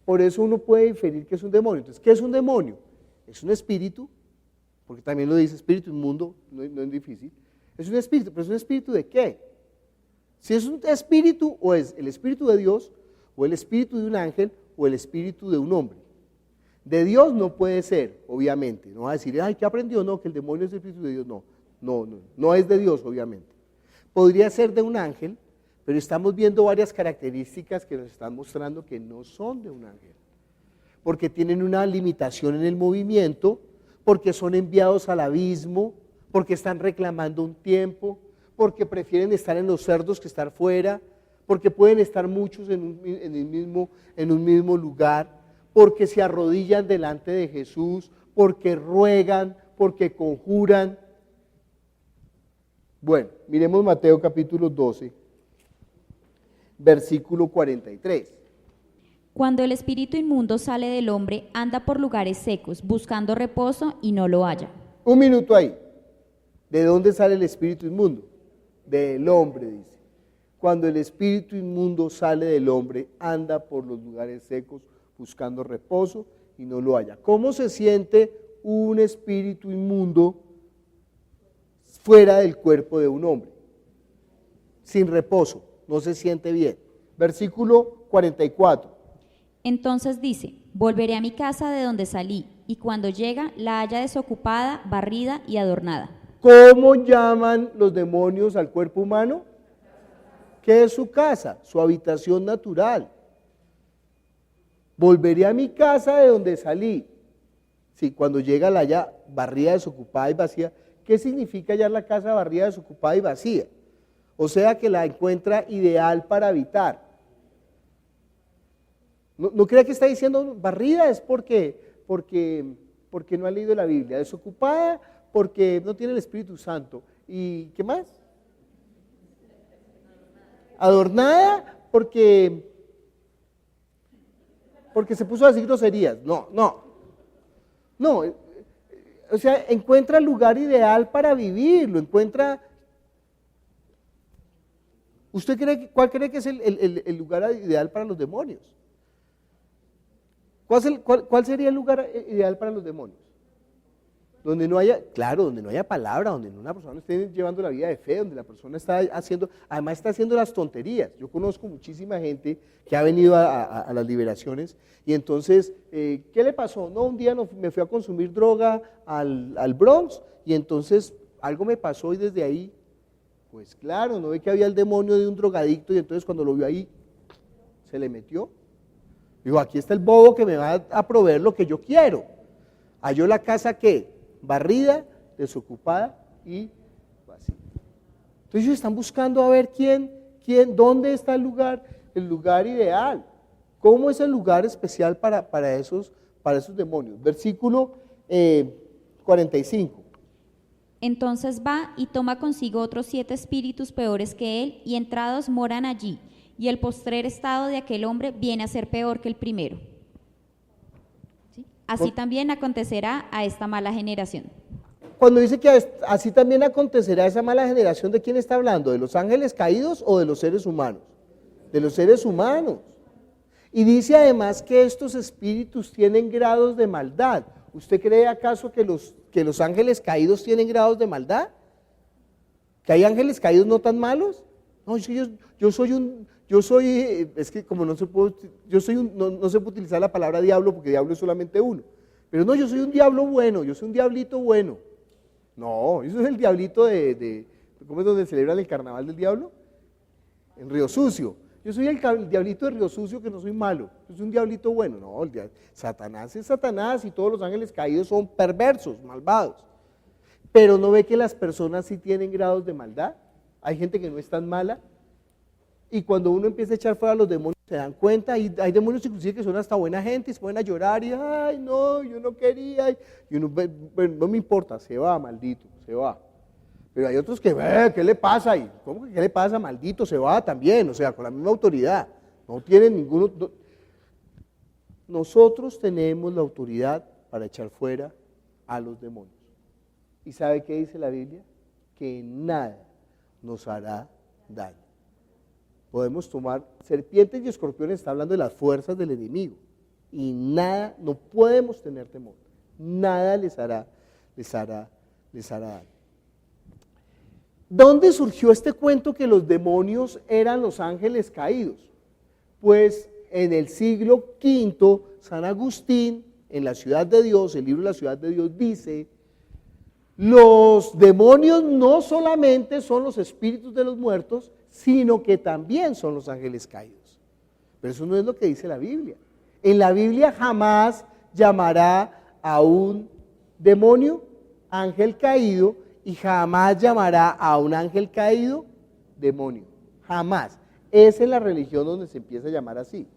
por eso uno puede inferir que es un demonio. Entonces, ¿qué es un demonio? Es un espíritu, porque también lo dice espíritu inmundo, no es difícil. Es un espíritu, pero ¿es un espíritu de qué? Si es un espíritu, o es el espíritu de Dios, o el espíritu de un ángel, o el espíritu de un hombre. De Dios no puede ser, obviamente. No va a decir, ¿qué aprendió? No, que el demonio es el espíritu de Dios. No es de Dios, obviamente. Podría ser de un ángel, pero estamos viendo varias características que nos están mostrando que no son de un ángel. Porque tienen una limitación en el movimiento, porque son enviados al abismo, porque están reclamando un tiempo, porque prefieren estar en los cerdos que estar fuera, porque pueden estar muchos en un mismo lugar, porque se arrodillan delante de Jesús, porque ruegan, porque conjuran. Bueno, miremos Mateo capítulo 12, versículo 43. Cuando el espíritu inmundo sale del hombre, anda por lugares secos, buscando reposo y no lo halla. Un minuto ahí. ¿De dónde sale el espíritu inmundo? Del hombre, dice. Cuando el espíritu inmundo sale del hombre, anda por los lugares secos, buscando reposo y no lo halla. ¿Cómo se siente un espíritu inmundo fuera del cuerpo de un hombre? Sin reposo, no se siente bien. Versículo 44. Entonces dice, volveré a mi casa de donde salí, y cuando llega la halla desocupada, barrida y adornada. ¿Cómo llaman los demonios al cuerpo humano? ¿Qué es su casa? Su habitación natural. Volveré a mi casa de donde salí. Sí, cuando llega la halla barrida, desocupada y vacía. ¿Qué significa hallar la casa barrida, desocupada y vacía? o sea que la encuentra ideal para habitar. No crea que está diciendo barrida es porque no ha leído la Biblia, desocupada porque no tiene el Espíritu Santo. ¿Y qué más? Adornada porque se puso a decir groserías. No. O sea, encuentra el lugar ideal para vivir, lo encuentra. ¿Usted cuál cree que es el lugar ideal para los demonios? ¿Cuál sería el lugar ideal para los demonios? Donde no haya palabra, donde una persona no esté llevando la vida de fe, donde la persona además está haciendo las tonterías. Yo conozco muchísima gente que ha venido a las liberaciones y entonces, ¿qué le pasó? No, un día me fui a consumir droga al Bronx y entonces algo me pasó y desde ahí, pues claro, no ve que había el demonio de un drogadicto y entonces cuando lo vio ahí, se le metió. Digo, aquí está el bobo que me va a proveer lo que yo quiero. Halló la casa, ¿qué? Barrida, desocupada y vacía. Entonces ellos están buscando a ver dónde está el lugar ideal. ¿Cómo es el lugar especial para esos demonios? Versículo 45. Entonces va y toma consigo otros 7 espíritus peores que él, y entrados moran allí, y el postrer estado de aquel hombre viene a ser peor que el primero. Así también acontecerá a esta mala generación. Cuando dice que así también acontecerá a esa mala generación, ¿de quién está hablando? ¿De los ángeles caídos o de los seres humanos? De los seres humanos. Y dice además que estos espíritus tienen grados de maldad. ¿Usted cree acaso que los ángeles caídos tienen grados de maldad? ¿Que hay ángeles caídos no tan malos? No, es que como no se puede utilizar la palabra diablo porque diablo es solamente uno. Pero no, yo soy un diablo bueno, yo soy un diablito bueno. No, eso es el diablito ¿cómo es donde celebran el carnaval del diablo? En Río Sucio. Yo soy el diablito de Río Sucio que no soy malo, yo soy un diablito bueno. No, Satanás es Satanás y todos los ángeles caídos son perversos, malvados. Pero ¿no ve que las personas sí tienen grados de maldad? Hay gente que no es tan mala. Y cuando uno empieza a echar fuera a los demonios, se dan cuenta, y hay demonios inclusive que son hasta buena gente, y se ponen a llorar, y ay, no, yo no quería, y uno, bueno, no me importa, se va, maldito, se va. Pero hay otros que, ¿qué le pasa? Y, ¿cómo que qué le pasa? Maldito, se va también, o sea, con la misma autoridad, no tienen ninguno. Nosotros tenemos la autoridad para echar fuera a los demonios. ¿Y sabe qué dice la Biblia? Que nada nos hará daño. Podemos tomar serpientes y escorpiones, está hablando de las fuerzas del enemigo, y nada, no podemos tener temor, nada les hará daño. ¿Dónde surgió este cuento que los demonios eran los ángeles caídos? Pues en el siglo V, San Agustín, en la Ciudad de Dios, el libro de la Ciudad de Dios dice, los demonios no solamente son los espíritus de los muertos, sino que también son los ángeles caídos. Pero eso no es lo que dice la Biblia. En la Biblia jamás llamará a un demonio ángel caído y jamás llamará a un ángel caído demonio. Jamás. Es en la religión donde se empieza a llamar así.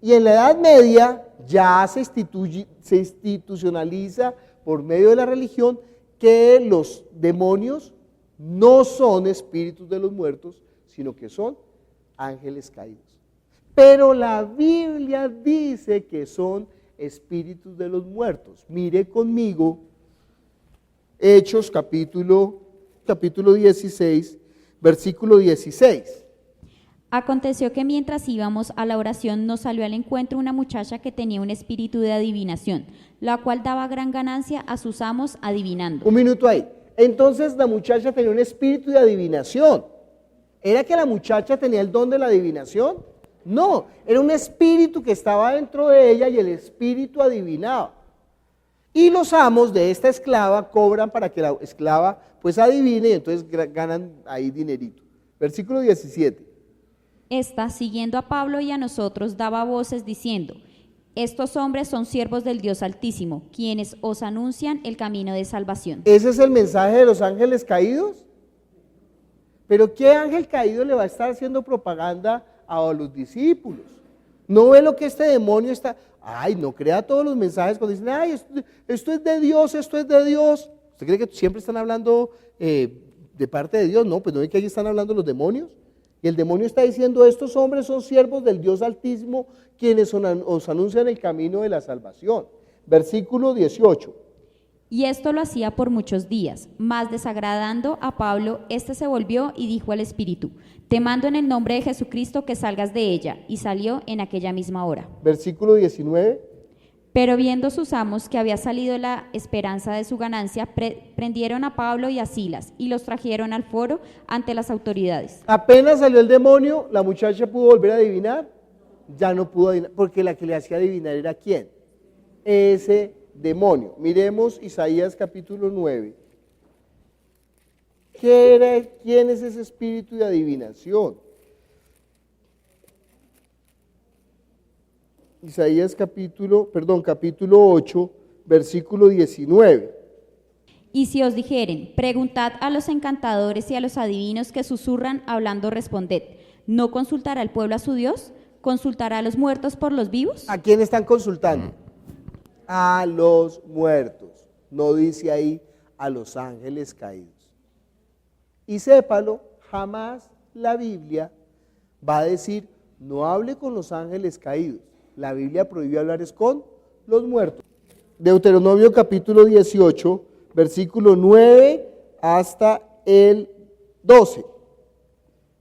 Y en la Edad Media ya se institucionaliza por medio de la religión que los demonios no son espíritus de los muertos, sino que son ángeles caídos. Pero la Biblia dice que son espíritus de los muertos. Mire conmigo Hechos capítulo 16, versículo 16. Aconteció que mientras íbamos a la oración nos salió al encuentro una muchacha que tenía un espíritu de adivinación, la cual daba gran ganancia a sus amos adivinando. Un minuto ahí. Entonces la muchacha tenía un espíritu de adivinación. ¿Era que la muchacha tenía el don de la adivinación? No, era un espíritu que estaba dentro de ella y el espíritu adivinaba. Y los amos de esta esclava cobran para que la esclava pues adivine y entonces ganan ahí dinerito. Versículo 17. Esta, siguiendo a Pablo y a nosotros, daba voces diciendo, estos hombres son siervos del Dios Altísimo, quienes os anuncian el camino de salvación. ¿Ese es el mensaje de los ángeles caídos? Pero ¿qué ángel caído le va a estar haciendo propaganda a los discípulos? ¿No ve lo que este demonio está? Ay, no crea todos los mensajes cuando dicen, ay, esto es de Dios, esto es de Dios. ¿Usted cree que siempre están hablando de parte de Dios? No, pues no ve que ahí están hablando los demonios. Y el demonio está diciendo, estos hombres son siervos del Dios Altísimo, quienes os anuncian el camino de la salvación. Versículo 18. Y esto lo hacía por muchos días, mas desagradando a Pablo, éste se volvió y dijo al espíritu, te mando en el nombre de Jesucristo que salgas de ella, y salió en aquella misma hora. Versículo 19. Pero viendo sus amos que había salido la esperanza de su ganancia, prendieron a Pablo y a Silas, y los trajeron al foro ante las autoridades. Apenas salió el demonio, la muchacha pudo volver a adivinar, ya no pudo adivinar, porque la que le hacía adivinar era ¿quién? Ese demonio. Miremos Isaías capítulo 9. ¿Quién es ese espíritu de adivinación? Isaías capítulo 8, versículo 19. Y si os dijeren, preguntad a los encantadores y a los adivinos que susurran hablando, responded, ¿no consultará el pueblo a su Dios? ¿Consultará a los muertos por los vivos? ¿A quién están consultando? A los muertos. No dice ahí a los ángeles caídos. Y sépalo, jamás la Biblia va a decir, no hable con los ángeles caídos. La Biblia prohíbe hablar es con los muertos. Deuteronomio capítulo 18, versículo 9 hasta el 12.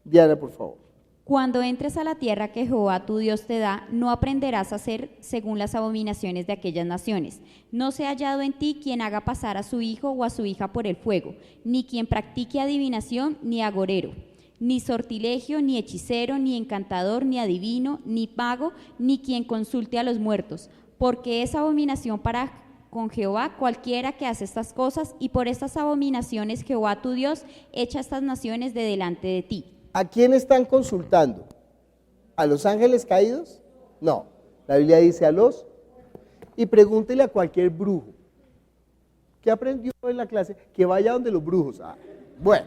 Diana, por favor. Cuando entres a la tierra que Jehová tu Dios te da, no aprenderás a hacer según las abominaciones de aquellas naciones. No se ha hallado en ti quien haga pasar a su hijo o a su hija por el fuego, ni quien practique adivinación, ni agorero, ni sortilegio, ni hechicero, ni encantador, ni adivino, ni mago, ni quien consulte a los muertos, porque es abominación para con Jehová cualquiera que hace estas cosas, y por estas abominaciones Jehová tu Dios echa estas naciones de delante de ti. ¿A quién están consultando? ¿A los ángeles caídos? No, la Biblia dice a los. Y pregúntele a cualquier brujo. ¿Qué aprendió en la clase? Que vaya donde los brujos. Bueno,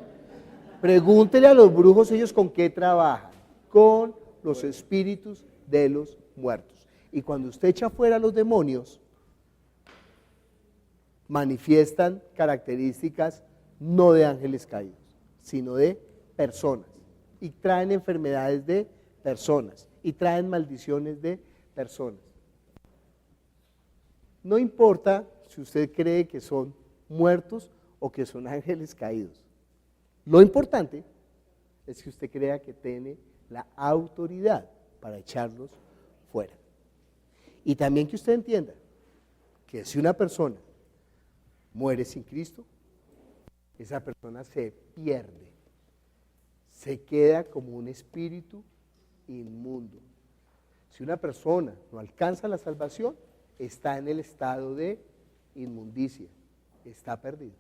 pregúntele a los brujos ellos con qué trabajan. Con los espíritus de los muertos. Y cuando usted echa fuera a los demonios, manifiestan características no de ángeles caídos, sino de personas. Y traen enfermedades de personas, y traen maldiciones de personas. No importa si usted cree que son muertos o que son ángeles caídos. Lo importante es que usted crea que tiene la autoridad para echarlos fuera. Y también que usted entienda que si una persona muere sin Cristo, esa persona se pierde. Se queda como un espíritu inmundo. Si una persona no alcanza la salvación, está en el estado de inmundicia, está perdido.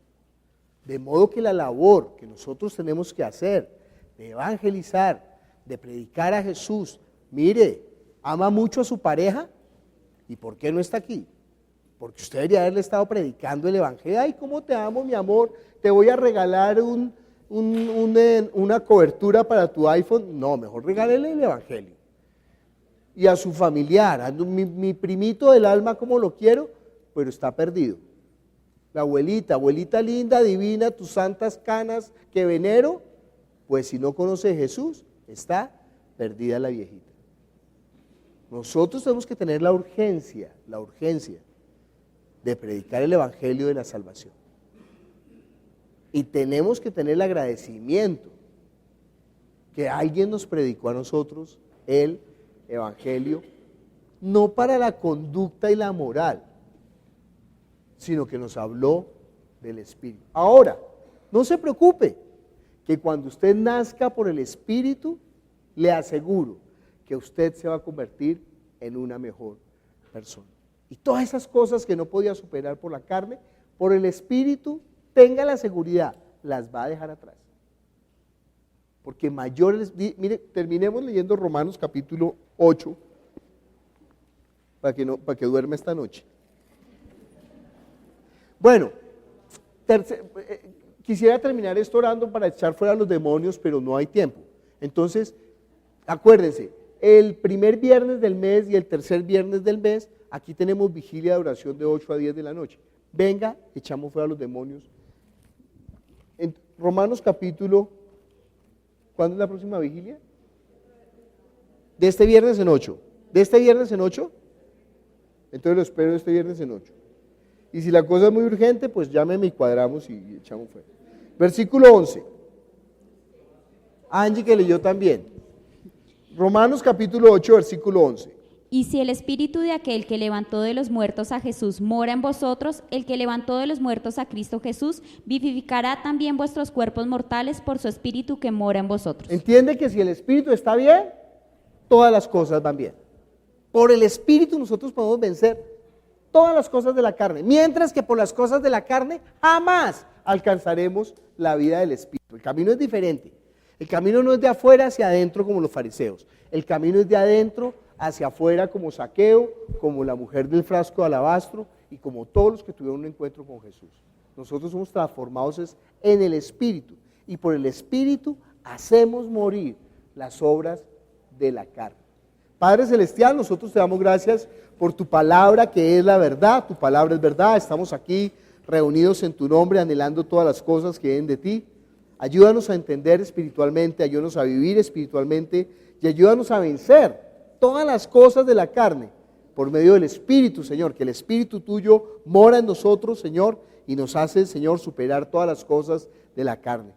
De modo que la labor que nosotros tenemos que hacer, de evangelizar, de predicar a Jesús, mire, ama mucho a su pareja, ¿y por qué no está aquí? Porque usted debería haberle estado predicando el evangelio. Ay, cómo te amo, mi amor, te voy a regalar una cobertura para tu iPhone. No, mejor regálele el evangelio. Y a su familiar, mi primito del alma como lo quiero, pero está perdido. La abuelita linda, divina, tus santas canas que venero, pues si no conoce a Jesús, está perdida la viejita. Nosotros tenemos que tener la urgencia de predicar el evangelio de la salvación. Y tenemos que tener el agradecimiento que alguien nos predicó a nosotros el evangelio, no para la conducta y la moral, sino que nos habló del Espíritu. Ahora, no se preocupe, que cuando usted nazca por el Espíritu, le aseguro que usted se va a convertir en una mejor persona. Y todas esas cosas que no podía superar por la carne, por el Espíritu, tenga la seguridad, las va a dejar atrás. Porque mayores, mire, terminemos leyendo Romanos capítulo 8, para que duerma esta noche. Bueno, quisiera terminar esto orando para echar fuera a los demonios, pero no hay tiempo. Entonces, acuérdense, el primer viernes del mes y el tercer viernes del mes, aquí tenemos vigilia de oración de 8 a 10 de la noche. Venga, echamos fuera a los demonios. En Romanos capítulo, ¿cuándo es la próxima vigilia? De este viernes en 8. ¿De este viernes en 8? Entonces lo espero este viernes en 8. Y si la cosa es muy urgente, pues llámeme y cuadramos y echamos fuera. Versículo 11. Angie que leyó también. Romanos capítulo 8, versículo 11. Y si el espíritu de aquel que levantó de los muertos a Jesús mora en vosotros, el que levantó de los muertos a Cristo Jesús vivificará también vuestros cuerpos mortales por su espíritu que mora en vosotros. Entiende que si el espíritu está bien, todas las cosas van bien. Por el espíritu nosotros podemos vencer todas las cosas de la carne, mientras que por las cosas de la carne jamás alcanzaremos la vida del espíritu. El camino es diferente. El camino no es de afuera hacia adentro como los fariseos. El camino es de adentro hacia afuera como Zaqueo, como la mujer del frasco de alabastro y como todos los que tuvieron un encuentro con Jesús. Nosotros somos transformados en el Espíritu y por el Espíritu hacemos morir las obras de la carne. Padre Celestial, nosotros te damos gracias por tu palabra que es la verdad, tu palabra es verdad, estamos aquí reunidos en tu nombre anhelando todas las cosas que vienen de ti. Ayúdanos a entender espiritualmente, ayúdanos a vivir espiritualmente y ayúdanos a vencer todas las cosas de la carne por medio del Espíritu, Señor, que el Espíritu tuyo mora en nosotros, Señor, y nos hace, Señor, superar todas las cosas de la carne.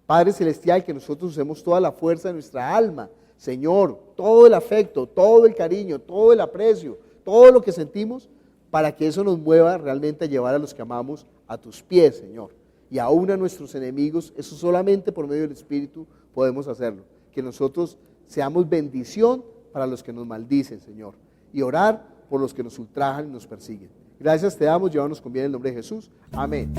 Padre Celestial, que nosotros usemos toda la fuerza de nuestra alma, Señor, todo el afecto, todo el cariño, todo el aprecio, todo lo que sentimos, para que eso nos mueva realmente a llevar a los que amamos a tus pies, Señor. Y aún a nuestros enemigos, eso solamente por medio del Espíritu podemos hacerlo. Que nosotros seamos bendición para los que nos maldicen, Señor, y orar por los que nos ultrajan y nos persiguen. Gracias te damos, llévanos con bien en el nombre de Jesús. Amén.